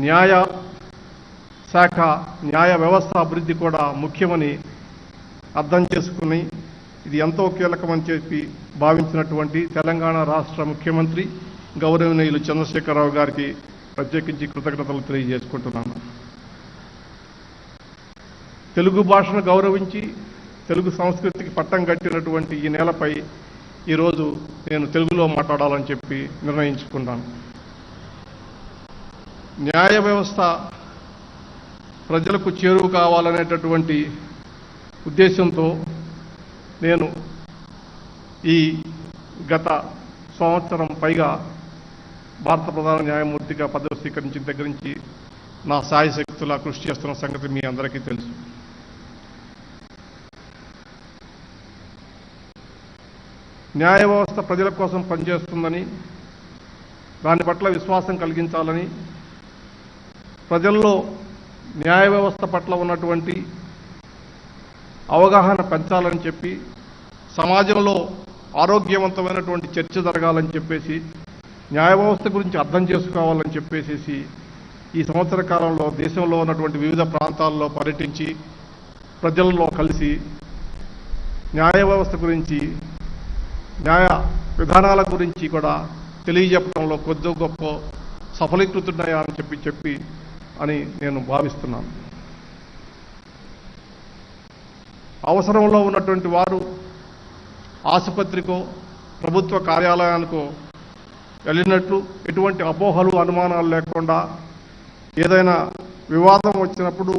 న్యాయ శాఖ, న్యాయ వ్యవస్థ అభివృద్ధి కూడా ముఖ్యమని అర్థం చేసుకుని ఇది ఎంతో కీలకమని చెప్పి భావించినటువంటి తెలంగాణ రాష్ట్ర ముఖ్యమంత్రి గౌరవనీయులు చంద్రశేఖరరావు గారికి ప్రత్యేకించి కృతజ్ఞతలు తెలియజేసుకుంటున్నాను. తెలుగు భాషను గౌరవించి తెలుగు సంస్కృతికి పట్టం కట్టినటువంటి ఈ నేలపై ఈరోజు నేను తెలుగులో మాట్లాడాలని చెప్పి నిర్ణయించుకున్నాను. న్యాయ వ్యవస్థ ప్రజలకు చేరువ కావాలనేటటువంటి ఉద్దేశంతో నేను ఈ గత సంవత్సరం పైగా భారత ప్రధాన న్యాయమూర్తిగా పదవి స్వీకరించిన దగ్గర నుంచి నా శాయశక్తులా కృషి చేస్తున్న సంగతి మీ అందరికీ తెలుసు. న్యాయ వ్యవస్థ ప్రజల కోసం పనిచేస్తుందని, దాని పట్ల విశ్వాసం కలిగించాలని, ప్రజల్లో న్యాయ వ్యవస్థ పట్ల ఉన్నటువంటి అవగాహన పెంచాలని చెప్పి, సమాజంలో ఆరోగ్యవంతమైనటువంటి చర్చ జరగాలని చెప్పేసి, న్యాయ వ్యవస్థ గురించి అర్థం చేసుకోవాలని చెప్పేసి ఈ సంవత్సర కాలంలో దేశంలో ఉన్నటువంటి వివిధ ప్రాంతాల్లో పర్యటించి ప్రజల్లో కలిసి న్యాయ వ్యవస్థ గురించి, న్యాయ విధానాల గురించి కూడా తెలియజెప్పడంలో కొద్ది గొప్ప సఫలీకృతున్నాయని చెప్పి అని నేను భావిస్తున్నాను. అవసరంలో ఉన్నటువంటి వారు ఆసుపత్రికో ప్రభుత్వ కార్యాలయానికో వెళ్ళినట్లు ఎటువంటి అపోహలు అనుమానాలు లేకుండా ఏదైనా వివాదం వచ్చినప్పుడు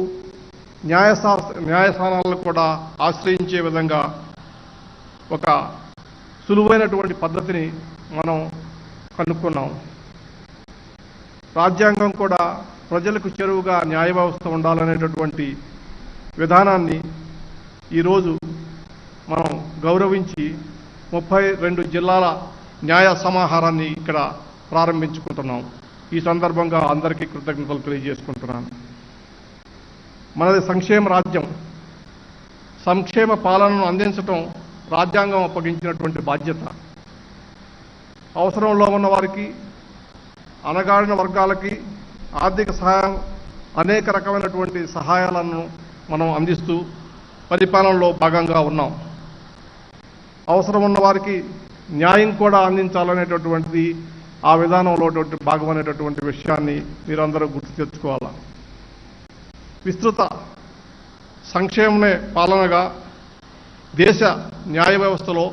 న్యాయస్థానాలను కూడా ఆశ్రయించే విధంగా ఒక సులువైనటువంటి పద్ధతిని మనం కనుక్కున్నాం. రాజ్యాంగం కూడా ప్రజలకు చేరువుగా న్యాయ వ్యవస్థ ఉండాలనేటటువంటి విధానాన్ని ఈరోజు మనం గౌరవించి 32 జిల్లాల న్యాయ సమాహారాన్ని ఇక్కడ ప్రారంభించుకుంటున్నాం. ఈ సందర్భంగా అందరికీ కృతజ్ఞతలు తెలియజేసుకుంటున్నాను. మనది సంక్షేమ రాజ్యం. సంక్షేమ పాలనను అందించటం రాజ్యాంగం అప్పగించినటువంటి బాధ్యత. అవసరంలో ఉన్న వారికి, అణగారిన వర్గాలకి ఆర్థిక సహాయం, అనేక రకమైనటువంటి సహాయాలను మనం అందిస్తూ పరిపాలనలో భాగంగా ఉన్నాం. అవసరం ఉన్న వారికి న్యాయం కూడా అందించాలనేటటువంటిది ఆ విధానంలో భాగం అనేటటువంటి విషయాన్ని మీరందరూ గుర్తు తెచ్చుకోవాలి. విస్తృత సంక్షేమమే పాలనగా దేశ న్యాయ వ్యవస్థలో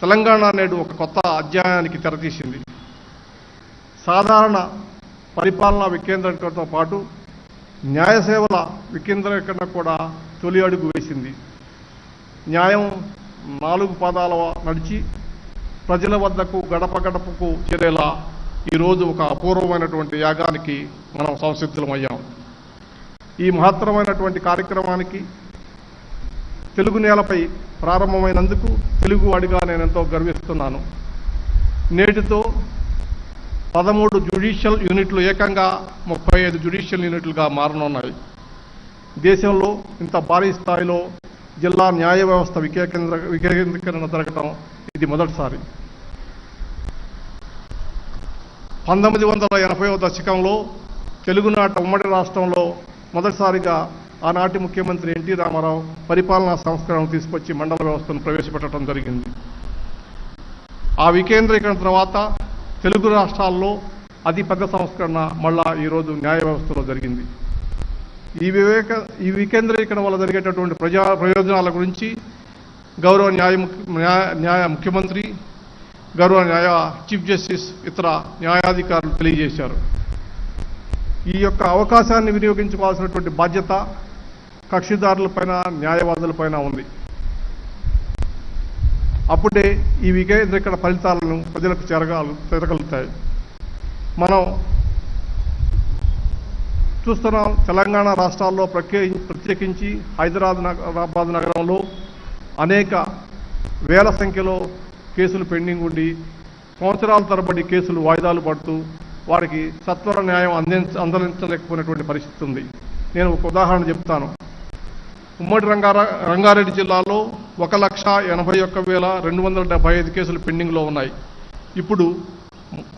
తెలంగాణ నేడు ఒక కొత్త అధ్యాయానికి తెరతీసింది. సాధారణ పరిపాలనా వికేంద్రీకరణతో పాటు న్యాయ సేవల వికేంద్రీకరణ కూడా తొలి అడుగు వేసింది. న్యాయం 4 పాదాల నడిచి ప్రజల వద్దకు గడప గడపకు చేరేలా ఈరోజు ఒక అపూర్వమైనటువంటి యాగానికి మనం సంసిద్ధమయ్యాం. ఈ మహత్తరమైనటువంటి కార్యక్రమానికి తెలుగు నేలపై ప్రారంభమైనందుకు తెలుగువాడిగా నేను ఎంతో గర్విస్తున్నాను. నేటితో 13 జ్యుడిషియల్ యూనిట్లు ఏకంగా 35 జ్యుడిషియల్ యూనిట్లుగా మారనున్నాయి. దేశంలో ఇంత భారీ స్థాయిలో జిల్లా న్యాయ వ్యవస్థ వికేంద్రీకరణ జరగటం ఇది మొదటిసారి. 1980వ దశకంలో తెలుగునాట ఉమ్మడి రాష్ట్రంలో మొదటిసారిగా ఆనాటి ముఖ్యమంత్రి ఎన్టీ రామారావు పరిపాలనా సంస్కరణను తీసుకొచ్చి మండల వ్యవస్థను ప్రవేశపెట్టడం జరిగింది. ఆ వికేంద్రీకరణ తర్వాత తెలుగు రాష్ట్రాల్లో అతి పెద్ద సంస్కరణ మళ్ళా ఈరోజు న్యాయ వ్యవస్థలో జరిగింది. ఈ వికేంద్రీకరణ వల్ల జరిగేటటువంటి ప్రయోజనాల గురించి గౌరవ న్యాయ ముఖ్యమంత్రి, గౌరవ చీఫ్ జస్టిస్, ఇతర న్యాయాధికారులు తెలియజేశారు. ఈ యొక్క అవకాశాన్ని వినియోగించుకోవాల్సినటువంటి బాధ్యత కక్షిదారులపైన, న్యాయవాదులపైన ఉంది. అప్పుడే ఈ వికేంద్రీకరణ ఫలితాలను ప్రజలకు చేరగలుగుతాయి. మనం చూస్తున్నాం, తెలంగాణ రాష్ట్రాల్లో ప్రత్యేకించి హైదరాబాద్ నగరంలో అనేక వేల సంఖ్యలో కేసులు పెండింగ్ ఉండి సంవత్సరాల తరబడి కేసులు వాయిదాలు పడుతూ వారికి సత్వర న్యాయం అందించలేకపోయినటువంటి పరిస్థితి ఉంది. నేను ఒక ఉదాహరణ చెప్తాను. ఉమ్మడి రంగారెడ్డి జిల్లాలో 1,81,275 కేసులు పెండింగ్లో ఉన్నాయి. ఇప్పుడు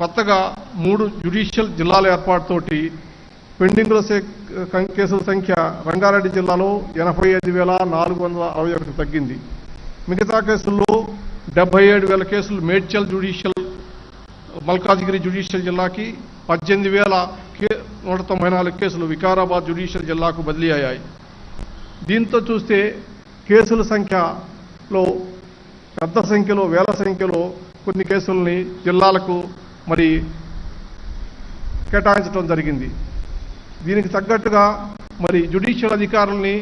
కొత్తగా 3 జ్యుడిషియల్ జిల్లాల ఏర్పాటుతోటి పెండింగ్లో కేసుల సంఖ్య రంగారెడ్డి జిల్లాలో 85,461 తగ్గింది. మిగతా కేసుల్లో 77,000 కేసులు మేడ్చల్ జ్యుడిషియల్, మల్కాజిగిరి జ్యుడిషియల్ జిల్లాకి, 18,194 కేసులు వికారాబాద్ జ్యుడిషియల్ జిల్లాకు బదిలీ అయ్యాయి. దీంతో చూస్తే కేసుల సంఖ్యలో పెద్ద సంఖ్యలో, వేల సంఖ్యలో కొన్ని కేసుల్ని జిల్లాలకు మరి కేటాయించడం జరిగింది. దీనికి తగ్గట్టుగా మరి జ్యుడిషియల్ అధికారుల్ని,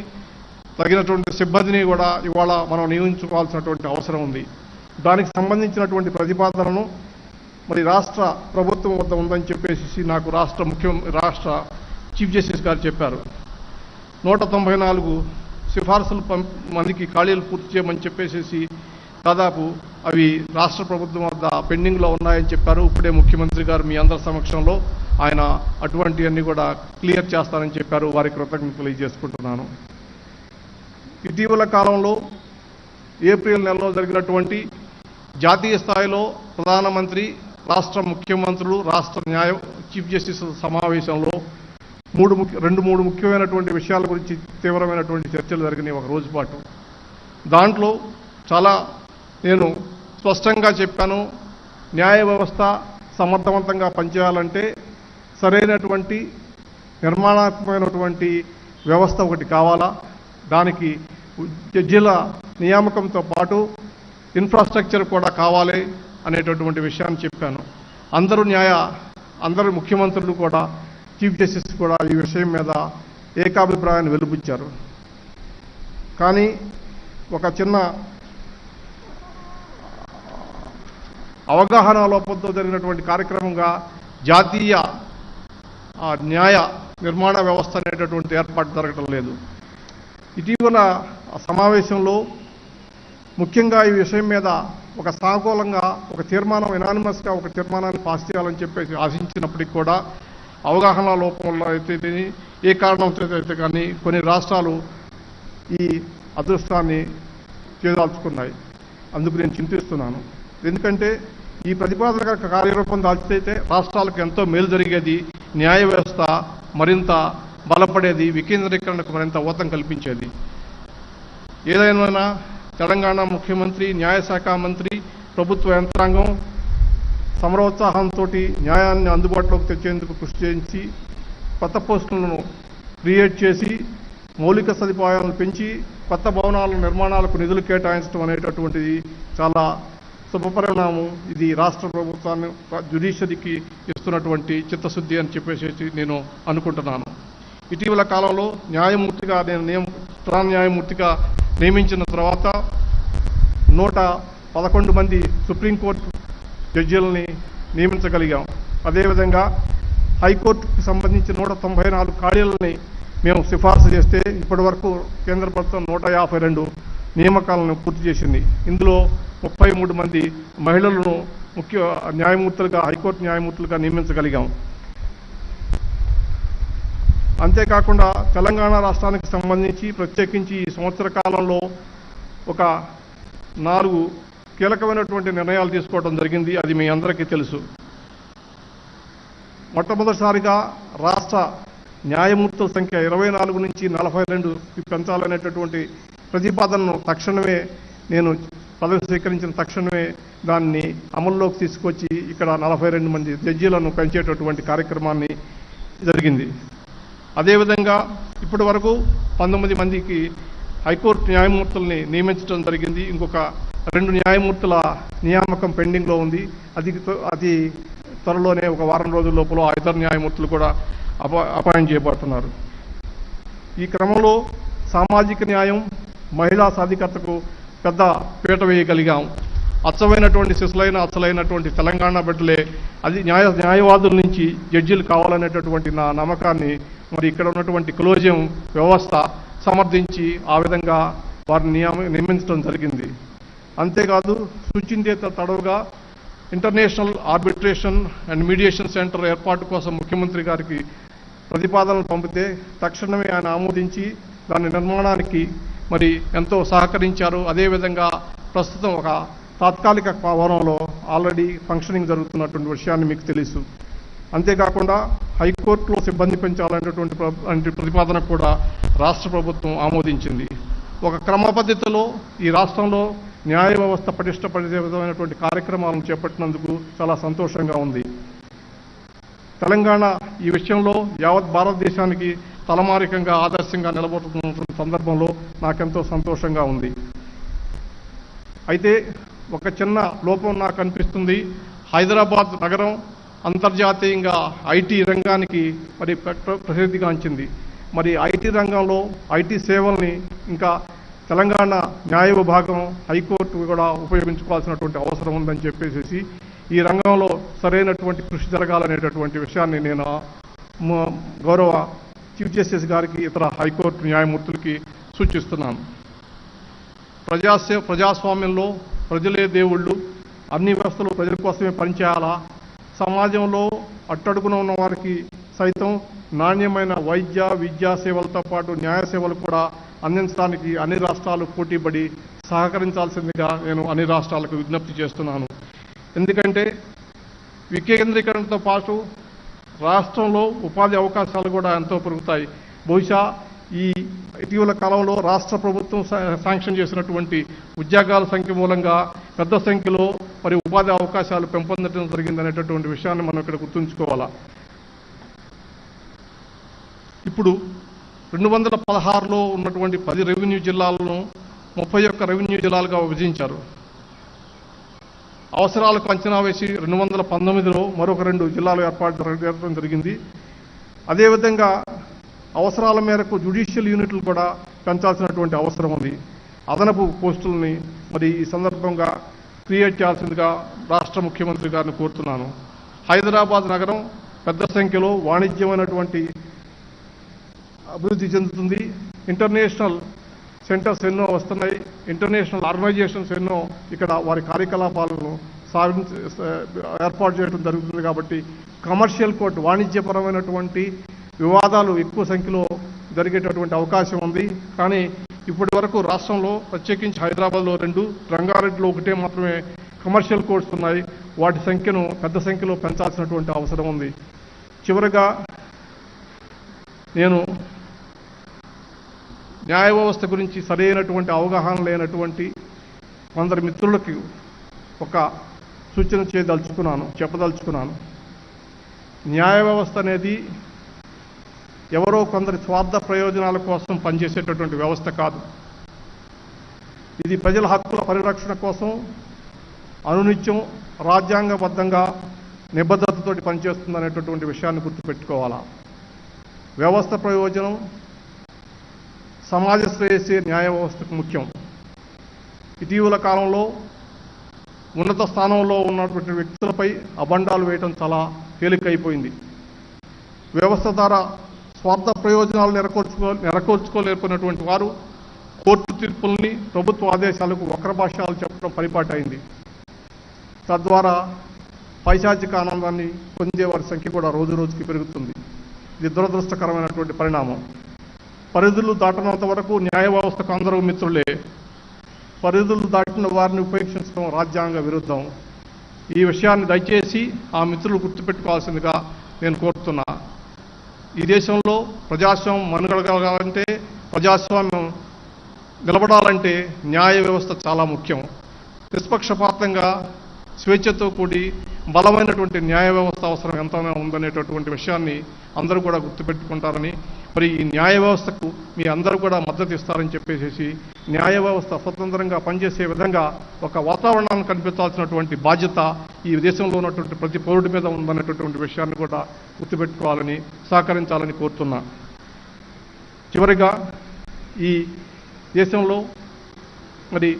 తగినటువంటి సిబ్బందిని కూడా ఇవాళ మనం నియమించుకోవాల్సినటువంటి అవసరం ఉంది. దానికి సంబంధించినటువంటి ప్రతిపాదనను మరి రాష్ట్ర ప్రభుత్వం వద్ద ఉందని చెప్పేసి నాకు రాష్ట్ర చీఫ్ జస్టిస్ గారు చెప్పారు. 194 సిఫార్సులు మందికి ఖాళీలు పూర్తి చేయమని చెప్పేసి దాదాపు అవి రాష్ట్ర ప్రభుత్వం వద్ద పెండింగ్లో ఉన్నాయని చెప్పారు. ఇప్పుడే ముఖ్యమంత్రి గారు మీ అందరి సమక్షంలో ఆయన అటువంటివన్నీ కూడా క్లియర్ చేస్తానని చెప్పారు. వారికి కృతజ్ఞతలు తెలియజేసుకుంటున్నాను. ఇటీవల కాలంలో ఏప్రిల్ నెలలో జరిగినటువంటి జాతీయ స్థాయిలో ప్రధానమంత్రి, రాష్ట్ర ముఖ్యమంత్రులు, రాష్ట్ర చీఫ్ జస్టిస్ సమావేశంలో రెండు మూడు ముఖ్యమైనటువంటి విషయాల గురించి తీవ్రమైనటువంటి చర్చలు జరిగినాయి ఒక రోజు పాటు. దాంట్లో చాలా నేను స్పష్టంగా చెప్పాను, న్యాయ వ్యవస్థ సమర్థవంతంగా పనిచేయాలంటే సరైనటువంటి నిర్మాణాత్మకమైనటువంటి వ్యవస్థ ఒకటి కావాలా, దానికి జడ్జిల నియామకంతో పాటు ఇన్ఫ్రాస్ట్రక్చర్ కూడా కావాలి అనేటటువంటి విషయాన్ని చెప్పాను. అందరూ ముఖ్యమంత్రులు కూడా, చీఫ్ జస్టిస్ కూడా ఈ విషయం మీద ఏకాభిప్రాయాన్ని వెలుబుచ్చారు. కానీ ఒక చిన్న అవగాహన లోపంతో జరిగినటువంటి కార్యక్రమంగా జాతీయ న్యాయ నిర్మాణ వ్యవస్థ అనేటటువంటి ఏర్పాటు జరగటం లేదు. ఇటీవల సమావేశంలో ముఖ్యంగా ఈ విషయం మీద ఒక సానుకూలంగా ఒక తీర్మానం, ఎనానిమస్గా ఒక తీర్మానాన్ని పాస్ చేయాలని చెప్పేసి ఆశించినప్పటికీ కూడా అవగాహన లోపంలో అయితే ఏ కారణంతో అయితే కానీ కొన్ని రాష్ట్రాలు ఈ అదృష్టాన్ని చేదాల్చుకున్నాయి. అందుకు నేను చింతిస్తున్నాను. ఎందుకంటే ఈ ప్రతిపాదన కార్యరూపం దాల్చితే రాష్ట్రాలకు ఎంతో మేలు జరిగేది, న్యాయ వ్యవస్థ మరింత బలపడేది, వికేంద్రీకరణకు మరింత ఊతం కల్పించేది. ఏదైనా తెలంగాణ ముఖ్యమంత్రి, న్యాయశాఖ మంత్రి, ప్రభుత్వ యంత్రాంగం సమరోత్సాహంతో న్యాయాన్ని అందుబాటులోకి తెచ్చేందుకు కృషి చేయించి కొత్త పోస్టులను క్రియేట్ చేసి మౌలిక సదుపాయాలను పెంచి కొత్త భవనాల నిర్మాణాలకు నిధులు కేటాయించడం అనేటటువంటిది చాలా శుభపరిణామం. ఇది రాష్ట్ర ప్రభుత్వాన్ని, జ్యుడిషియరీకి ఇస్తున్నటువంటి చిత్తశుద్ధి అని చెప్పేసి నేను అనుకుంటున్నాను. ఇటీవల కాలంలో న్యాయమూర్తిగా ప్రధాన న్యాయమూర్తిగా నియమించిన తర్వాత 111 మంది సుప్రీంకోర్టు జడ్జీలని నియమించగలిగాం. అదేవిధంగా హైకోర్టుకు సంబంధించి 194 ఖాళీలని మేము సిఫార్సు చేస్తే ఇప్పటి వరకు కేంద్ర ప్రభుత్వం 152 నియామకాలను పూర్తి చేసింది. ఇందులో 33 మంది మహిళలను ముఖ్య న్యాయమూర్తులుగా, హైకోర్టు న్యాయమూర్తులుగా నియమించగలిగాం. అంతేకాకుండా తెలంగాణ రాష్ట్రానికి సంబంధించి ప్రత్యేకించి ఈ సంవత్సర కాలంలో ఒక 4 కీలకమైనటువంటి నిర్ణయాలు తీసుకోవడం జరిగింది. అది మీ అందరికీ తెలుసు. మొట్టమొదటిసారిగా రాష్ట్ర న్యాయమూర్తుల సంఖ్య 24 నుంచి 42 పెంచాలనేటటువంటి ప్రతిపాదనను తక్షణమే నేను పదవి స్వీకరించిన తక్షణమే దాన్ని అమల్లోకి తీసుకొచ్చి ఇక్కడ 42 మంది జడ్జీలను పెంచేటటువంటి కార్యక్రమాన్ని జరిగింది. అదేవిధంగా ఇప్పటి వరకు 19 మందికి హైకోర్టు న్యాయమూర్తుల్ని నియమించడం జరిగింది. ఇంకొక 2 న్యాయమూర్తుల నియామకం పెండింగ్లో ఉంది. అది త్వరలోనే ఒక వారం రోజుల లోపల 5 న్యాయమూర్తులు కూడా అపాయింట్ చేయబడుతున్నారు. ఈ క్రమంలో సామాజిక న్యాయం, మహిళా సాధికారతకు పెద్ద పీట వేయగలిగాం. అసలైనటువంటి తెలంగాణ బిడ్డలే అది న్యాయవాదుల నుంచి జడ్జీలు కావాలనేటటువంటి నా నమ్మకాన్ని మరి ఇక్కడ ఉన్నటువంటి కొలీజియం వ్యవస్థ సమర్థించి ఆ విధంగా వారిని నియమించడం జరిగింది. అంతేకాదు సుచిందేత తడవుగా international arbitration and mediation centre ఏర్పాటు కోసం ముఖ్యమంత్రి గారికి ప్రతిపాదనలు పంపితే తక్షణమే ఆయన ఆమోదించి దాని నిర్మాణానికి మరి ఎంతో సహకరించారు. అదేవిధంగా ప్రస్తుతం ఒక తాత్కాలిక భవనంలో ఆల్రెడీ ఫంక్షనింగ్ జరుగుతున్నటువంటి విషయాన్ని మీకు తెలుసు. అంతేకాకుండా హైకోర్టులో సిబ్బంది పెంచాలనేటువంటి ప్రతిపాదన కూడా రాష్ట్ర ప్రభుత్వం ఆమోదించింది. ఒక క్రమ పద్ధతిలో ఈ రాష్ట్రంలో న్యాయ వ్యవస్థ పటిష్టపరిచే విధమైనటువంటి కార్యక్రమాలను చేపట్టినందుకు చాలా సంతోషంగా ఉంది. తెలంగాణ ఈ విషయంలో యావత్ భారతదేశానికి తలమానికంగా ఆదర్శంగా నిలబడుతున్న సందర్భంలో నాకెంతో సంతోషంగా ఉంది. అయితే ఒక చిన్న లోపం నాకు అనిపిస్తుంది. హైదరాబాద్ నగరం అంతర్జాతీయంగా ఐటీ రంగానికి మరి ప్రసిద్ధిగాంచింది. మరి ఐటీ రంగంలో ఐటీ సేవల్ని ఇంకా తెలంగాణ న్యాయ విభాగం హైకోర్టు కూడా ఉపయోగించుకోవాల్సినటువంటి అవసరం ఉందని చెప్పేసి ఈ రంగంలో సరైనటువంటి కృషి జరగాలనేటటువంటి విషయాన్ని నేను గౌరవ చీఫ్ జస్టిస్ గారికి ఇతర హైకోర్టు న్యాయమూర్తులకి సూచిస్తున్నాను. ప్రజాస్వామ్యంలో ప్రజలే దేవుళ్ళు, అన్ని వ్యవస్థలు ప్రజల కోసమే పనిచేయాలా, సమాజంలో అట్టడుగున ఉన్న వారికి సైతం నాణ్యమైన వైద్య విద్యా సేవలతో పాటు న్యాయ సేవలు కూడా అందించడానికి అన్ని రాష్ట్రాలు పోటీపడి సహకరించాల్సిందిగా నేను అన్ని రాష్ట్రాలకు విజ్ఞప్తి చేస్తున్నాను. ఎందుకంటే వికేంద్రీకరణతో పాటు రాష్ట్రంలో ఉపాధి అవకాశాలు కూడా ఎంతో పెరుగుతాయి. బహుశా ఈ ఇటీవల కాలంలో రాష్ట్ర ప్రభుత్వం శాంక్షన్ చేసినటువంటి ఉద్యోగాల సంఖ్య మూలంగా పెద్ద సంఖ్యలో మరి ఉపాధి అవకాశాలు పెంపొందడం జరిగిందనేటటువంటి విషయాన్ని మనం ఇక్కడ గుర్తుంచుకోవాలా. ఇప్పుడు 216లో ఉన్నటువంటి 10 రెవెన్యూ జిల్లాలను 31 రెవెన్యూ జిల్లాలుగా విభజించారు. అవసరాలకు అంచనా వేసి 219లో మరొక 2 జిల్లాలు ఏర్పాటు చేయడం జరిగింది. అదేవిధంగా అవసరాల మేరకు జ్యుడిషియల్ యూనిట్లు కూడా పెంచాల్సినటువంటి అవసరం ఉంది. అదనపు పోస్టుల్ని మరి ఈ సందర్భంగా క్రియేట్ చేయాల్సిందిగా రాష్ట్ర ముఖ్యమంత్రి గారిని కోరుతున్నాను. హైదరాబాద్ నగరం పెద్ద సంఖ్యలో వాణిజ్యమైనటువంటి అభివృద్ధి చెందుతుంది. ఇంటర్నేషనల్ సెంటర్స్ ఎన్నో వస్తున్నాయి. ఇంటర్నేషనల్ ఆర్గనైజేషన్స్ ఎన్నో ఇక్కడ వారి కార్యకలాపాలను ఏర్పాటు చేయడం జరుగుతుంది. కాబట్టి కమర్షియల్ కోర్టు వాణిజ్యపరమైనటువంటి వివాదాలు ఎక్కువ సంఖ్యలో జరిగేటటువంటి అవకాశం ఉంది. కానీ ఇప్పటి వరకు రాష్ట్రంలో ప్రత్యేకించి హైదరాబాద్లో 2, రంగారెడ్డిలో 1 మాత్రమే కమర్షియల్ కోర్ట్స్ ఉన్నాయి. వాటి సంఖ్యను పెద్ద సంఖ్యలో పెంచాల్సినటువంటి అవసరం ఉంది. చివరగా నేను న్యాయ వ్యవస్థ గురించి సరైనటువంటి అవగాహన లేనటువంటి కొందరు మిత్రులకి ఒక సూచన చెప్పదలుచుకున్నాను. న్యాయ వ్యవస్థ అనేది ఎవరో కొందరి స్వార్థ ప్రయోజనాల కోసం పనిచేసేటటువంటి వ్యవస్థ కాదు. ఇది ప్రజల హక్కుల పరిరక్షణ కోసం అనునిత్యం రాజ్యాంగబద్ధంగా నిబద్ధతతో పనిచేస్తుందనేటటువంటి విషయాన్ని గుర్తుపెట్టుకోవాలా. వ్యవస్థ ప్రయోజనం సమాజ శ్రేయస్సే న్యాయ వ్యవస్థకు ముఖ్యం. ఇటీవల కాలంలో ఉన్నత స్థానంలో ఉన్నటువంటి వ్యక్తులపై అబండాలు వేయడం చాలా తేలికైపోయింది. వ్యవస్థ ద్వారా స్వార్థ ప్రయోజనాలు నెరవేర్చుకోలేకపోయినటువంటి వారు కోర్టు తీర్పుల్ని ప్రభుత్వ ఆదేశాలకు వక్రభాష్యాలు చెప్పడం పరిపాటైంది. తద్వారా పైశాచిక ఆనందాన్ని పొందే వారి సంఖ్య కూడా రోజు రోజుకి పెరుగుతుంది. ఇది దురదృష్టకరమైనటువంటి పరిణామం. పరిధులు దాటనంత వరకు న్యాయ వ్యవస్థకు అందరూ మిత్రులే. పరిధులు దాటిన వారిని ఉపేక్షించడం రాజ్యాంగ విరుద్ధం. ఈ విషయాన్ని దయచేసి ఆ మిత్రులు గుర్తుపెట్టుకోవాల్సిందిగా నేను కోరుతున్నా. ఈ దేశంలో ప్రజాస్వామ్యం మనుగడగలగాలంటే, ప్రజాస్వామ్యం నిలబడాలంటే న్యాయ వ్యవస్థ చాలా ముఖ్యం. నిష్పక్షపాతంగా స్వేచ్ఛతో కూడి బలమైనటువంటి న్యాయ వ్యవస్థ అవసరం ఎంతైనా ఉందనేటటువంటి విషయాన్ని అందరూ కూడా గుర్తుపెట్టుకుంటారని, మరి ఈ న్యాయ వ్యవస్థకు మీ అందరూ కూడా మద్దతు ఇస్తారని చెప్పేసి న్యాయ వ్యవస్థ స్వతంత్రంగా పనిచేసే విధంగా ఒక వాతావరణాన్ని కల్పించాల్సినటువంటి బాధ్యత ఈ దేశంలో ఉన్నటువంటి ప్రతి పౌరుడి మీద ఉందనేటటువంటి విషయాన్ని కూడా గుర్తుపెట్టుకోవాలని, సహకరించాలని కోరుతున్నా. చివరిగా ఈ దేశంలో మరి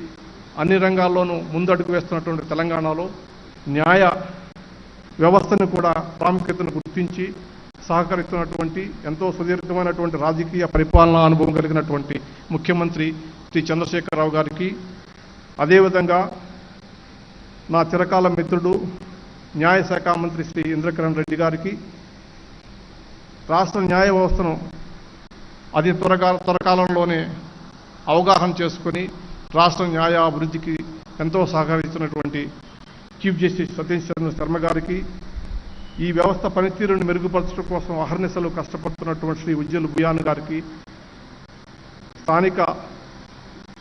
అన్ని రంగాల్లోనూ ముందడుగు వేస్తున్నటువంటి తెలంగాణలో న్యాయ వ్యవస్థను కూడా ప్రాముఖ్యతను గుర్తించి సహకరిస్తున్నటువంటి ఎంతో సుదీర్ఘమైనటువంటి రాజకీయ పరిపాలనా అనుభవం కలిగినటువంటి ముఖ్యమంత్రి శ్రీ చంద్రశేఖరరావు గారికి, అదేవిధంగా నా చిరకాల మిత్రుడు న్యాయశాఖ మంత్రి శ్రీ ఇంద్రకరణ్ రెడ్డి గారికి, రాష్ట్ర న్యాయ వ్యవస్థను అతి త్వరకాలంలోనే అవగాహన చేసుకుని రాష్ట్ర న్యాయ అభివృద్ధికి ఎంతో సహకరిస్తున్నటువంటి చీఫ్ జస్టిస్ సతీష్ చంద్ర శర్మ గారికి, ఈ వ్యవస్థ పనితీరును మెరుగుపరచడం కోసం అహర్నిశలు కష్టపడుతున్నటువంటి శ్రీ ఉజ్జల్ భుయాన్ గారికి, స్థానిక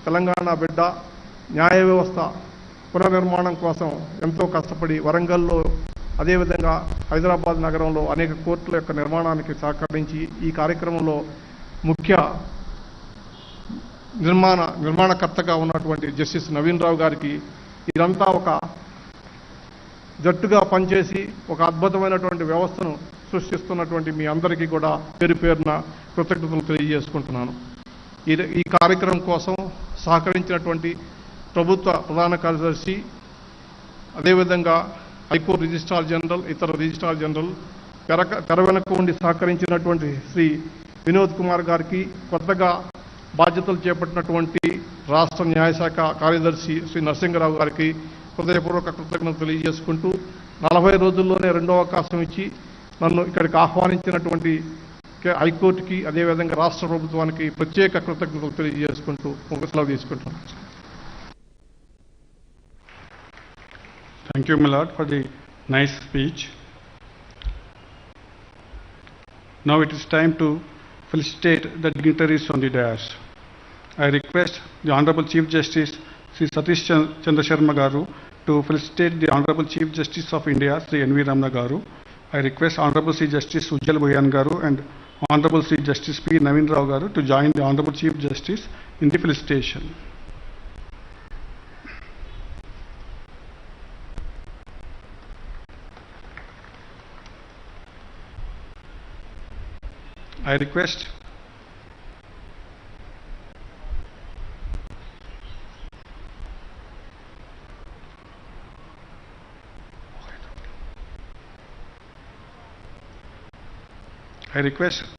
తెలంగాణ బిడ్డ న్యాయ వ్యవస్థ పునర్నిర్మాణం కోసం ఎంతో కష్టపడి వరంగల్లో అదేవిధంగా హైదరాబాద్ నగరంలో అనేక కోర్టుల యొక్క నిర్మాణానికి సహకరించి ఈ కార్యక్రమంలో ముఖ్య నిర్మాణకర్తగా ఉన్నటువంటి జస్టిస్ నవీన్ రావు గారికి ఇదంతా ఒక జట్టుగా పనిచేసి ఒక అద్భుతమైనటువంటి వ్యవస్థను సృష్టిస్తున్నటువంటి మీ అందరికీ కూడా పేరు పేరున కృతజ్ఞతలు తెలియజేసుకుంటున్నాను. ఈ కార్యక్రమం కోసం సహకరించినటువంటి ప్రభుత్వ ప్రధాన కార్యదర్శి, అదేవిధంగా హైకోర్టు రిజిస్ట్రార్ జనరల్, ఇతర రిజిస్ట్రార్ జనరల్, తెర వెనక ఉండి సహకరించినటువంటి శ్రీ వినోద్ కుమార్ గారికి, కొత్తగా బాధ్యతలు చేపట్టినటువంటి రాష్ట్ర న్యాయశాఖ కార్యదర్శి శ్రీ నరసింహరావు గారికి హృదయపూర్వక కృతజ్ఞతలు తెలియజేసుకుంటూ 40 రోజుల్లోనే రెండో అవకాశం ఇచ్చి నన్ను ఇక్కడికి ఆహ్వానించినటువంటి హైకోర్టుకి అదేవిధంగా రాష్ట్ర ప్రభుత్వానికి ప్రత్యేక కృతజ్ఞతలు తెలియజేసుకుంటూ సెలవు తీసుకుంటున్నాను. Thank you, my lord, for the nice speech. Now it is time to felicitate the dignitaries on the dais. I request the Honorable Chief Justice Sri Satish Chandra Sharma Garu to felicitate the Honorable Chief Justice of India Sri N.V. Ramana Garu. I request Honorable Sri Justice Ujjal Boyan Garu and Honorable Sri Justice P. Naveen Rao Garu to join the Honorable Chief Justice in the felicitation. I request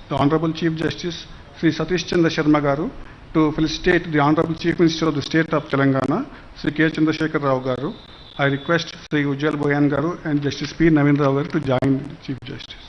the Honorable Chief Justice Sri Satish Chandra Sharma Garu to felicitate the Honorable Chief Minister of the State of Telangana Sri K. Chandrasekhar Rao Garu. I request Sri Ujjal Boyan Garu and Justice P. Naveen Rao Garu to join the Chief Justice.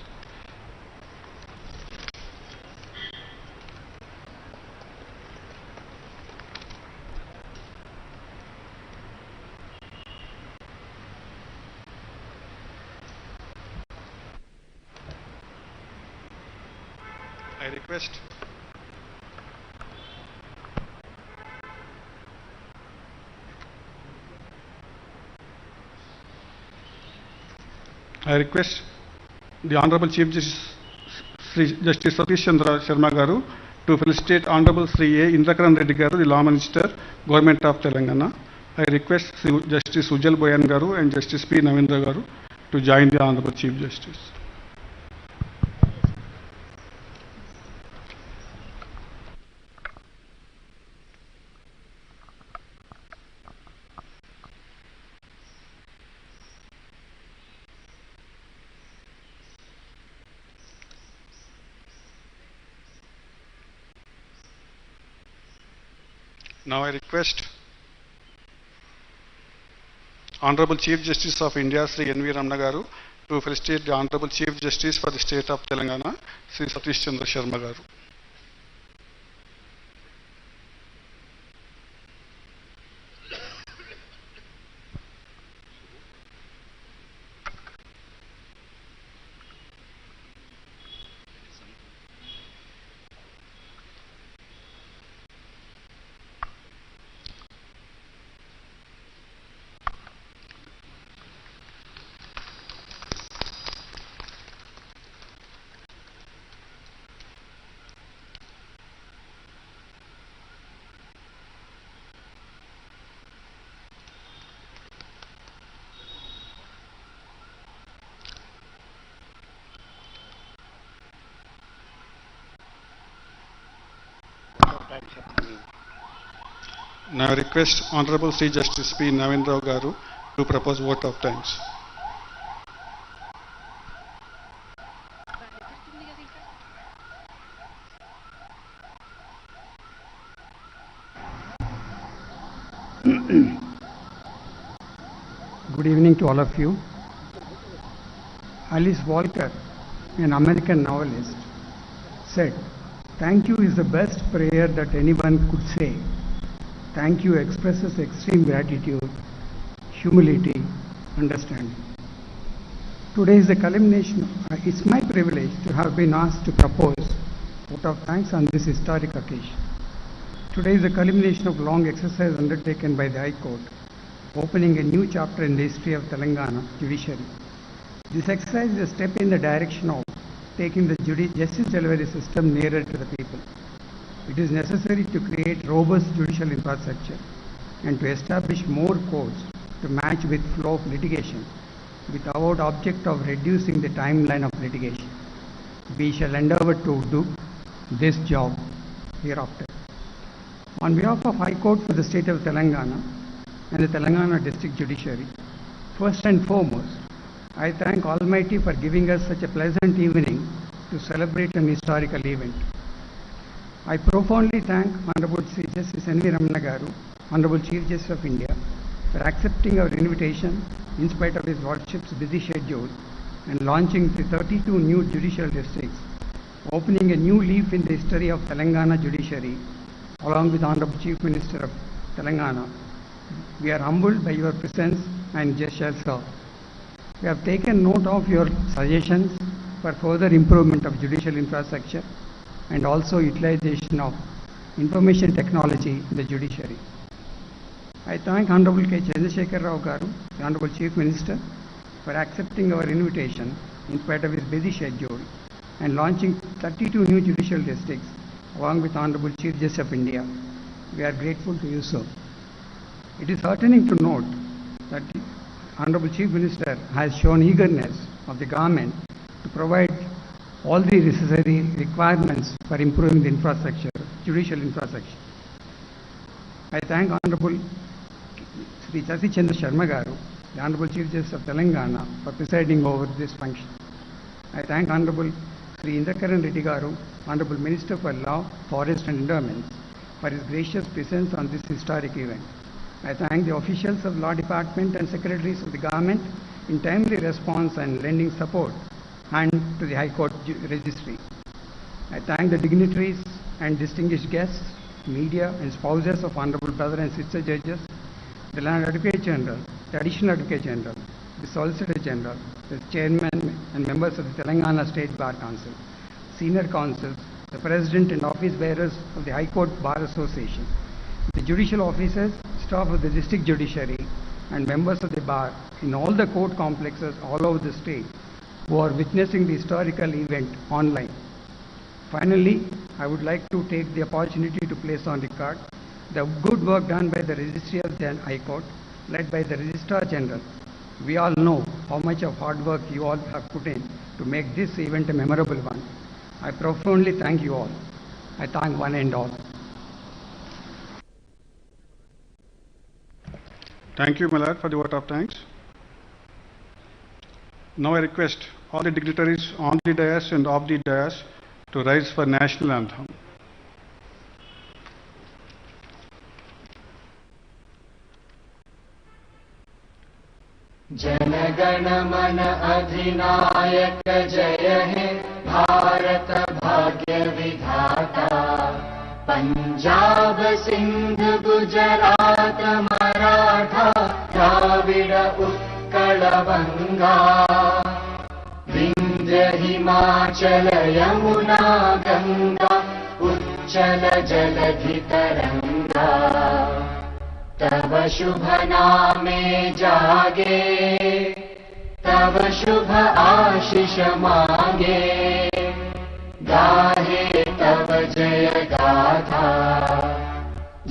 I request the Honorable Chief Justice Sri Justice Satish Chandra Sharma Garu to felicitate Honorable Sri A. Indrakaran Reddy Garu, the Law Minister, Government of Telangana. I request Sri Justice Ujjal Boyan Garu and Justice P. Navindra Garu to join the Honorable Chief Justice. Now I request Honorable Chief Justice of India Sri N.V. Ramana Garu to felicitate the Honorable Chief Justice for the State of Telangana Sri Satish Chandra Sharma Garu. Now I request Honorable Sri Justice P. Navindra Garu to propose vote of thanks. Good evening to all of you. Alice Walker, an American novelist, said, "Thank you is the best prayer that anyone could say. Thank you expresses extreme gratitude, humility, understanding." Today is the culmination. It's my privilege to have been asked to propose vote of thanks on this historic occasion. Today is the culmination of long exercise undertaken by the High Court, opening a new chapter in the history of Telangana judiciary. This exercise is a step in the direction of taking the justice delivery system nearer to the people. It is necessary to create robust judicial infrastructure and to establish more courts to match with flow of litigation, with our object of reducing the timeline of litigation. We shall endeavor to do this job hereafter. On behalf of High Court for the state of Telangana and the Telangana District Judiciary, first and foremost, I thank Almighty for giving us such a pleasant evening to celebrate an historical event. I profoundly thank Honorable Sri Justice N.V. Ramana Garu, Honorable Chief Justice of India, for accepting our invitation in spite of his Lordship's busy schedule and launching the 32 new judicial districts, opening a new leaf in the history of Telangana judiciary, along with Honorable Chief Minister of Telangana. We are humbled by your presence and gesture, sir. We have taken note of your suggestions for further improvement of judicial infrastructure and also utilization of information technology in the judiciary. I thank Honorable K. Chandrasekhar Rao Garu, the Honorable Chief Minister, for accepting our invitation in spite of his busy schedule and launching 32 new judicial districts along with Honorable Chief Justice of India. We are grateful to you, sir. It is heartening to note that the Honorable Chief Minister has shown eagerness of the government to provide all the necessary requirements for improving the infrastructure, judicial infrastructure. I thank Honorable Sri Sasi Chandra Sharma Garu, the Honorable Chief Justice of Telangana, for presiding over this function. I thank Honorable Sri Indrakaran Reddy Garu, Honorable Minister for Law, Forest and Endowments, for his gracious presence on this historic event. I thank the officials of Law Department and secretaries of the government in timely response and lending support and to the High Court Registry. I thank the dignitaries and distinguished guests, media and spouses of Honorable Brother and Sister Judges, the Land Advocate General, the Additional Advocate General, the Solicitor General, the Chairman and members of the Telangana State Bar Council, Senior Counsels, the President and Office Bearers of the High Court Bar Association, the Judicial Officers, staff of the District Judiciary, and members of the Bar in all the court complexes all over the state who are witnessing the historical event online. Finally, I would like to take the opportunity to place on record the good work done by the Registry of the High Court, led by the Registrar General. We all know how much of hard work you all have put in to make this event a memorable one. I profoundly thank you all. I thank one and all. Thank you, my lord, for the vote of thanks. Now I request all the dignitaries on the dais and off the dais to rise for national anthem. जनगण मन अधिनायक जय हे भारत भाग्य विधाता पंजाब सिंध गुजरात मराठा द्राविड उत्कल बंगा विंध्य हिमाचल यमुना गंगा उच्चल जलधि तरंगा तव शुभ नामे जागे तव शुभ आशीष मांगे गाहे तव जय गाथा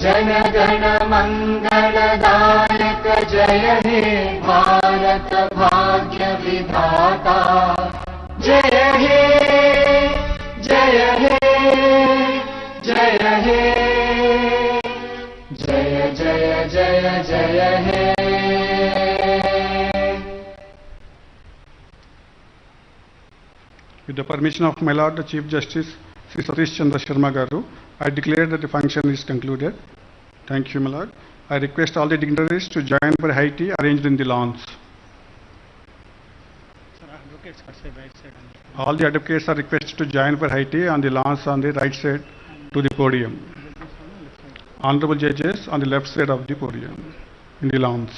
जन गण मंगलदायक जय हे भारत भाग्य विधाता जय हे जय हे जय हे जय जय जय जय हे With the permission of my Lord the Chief Justice, Sri Satish Chandra Sharma Garu, I declare that the function is concluded. Thank you, my Lord. I request all the dignitaries to join for high tea arranged in the lawns. All the advocates are requested to join for high tea on the lawns on the right side to the podium. Honorable judges on the left side of the podium in the lawns.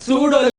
Pseudo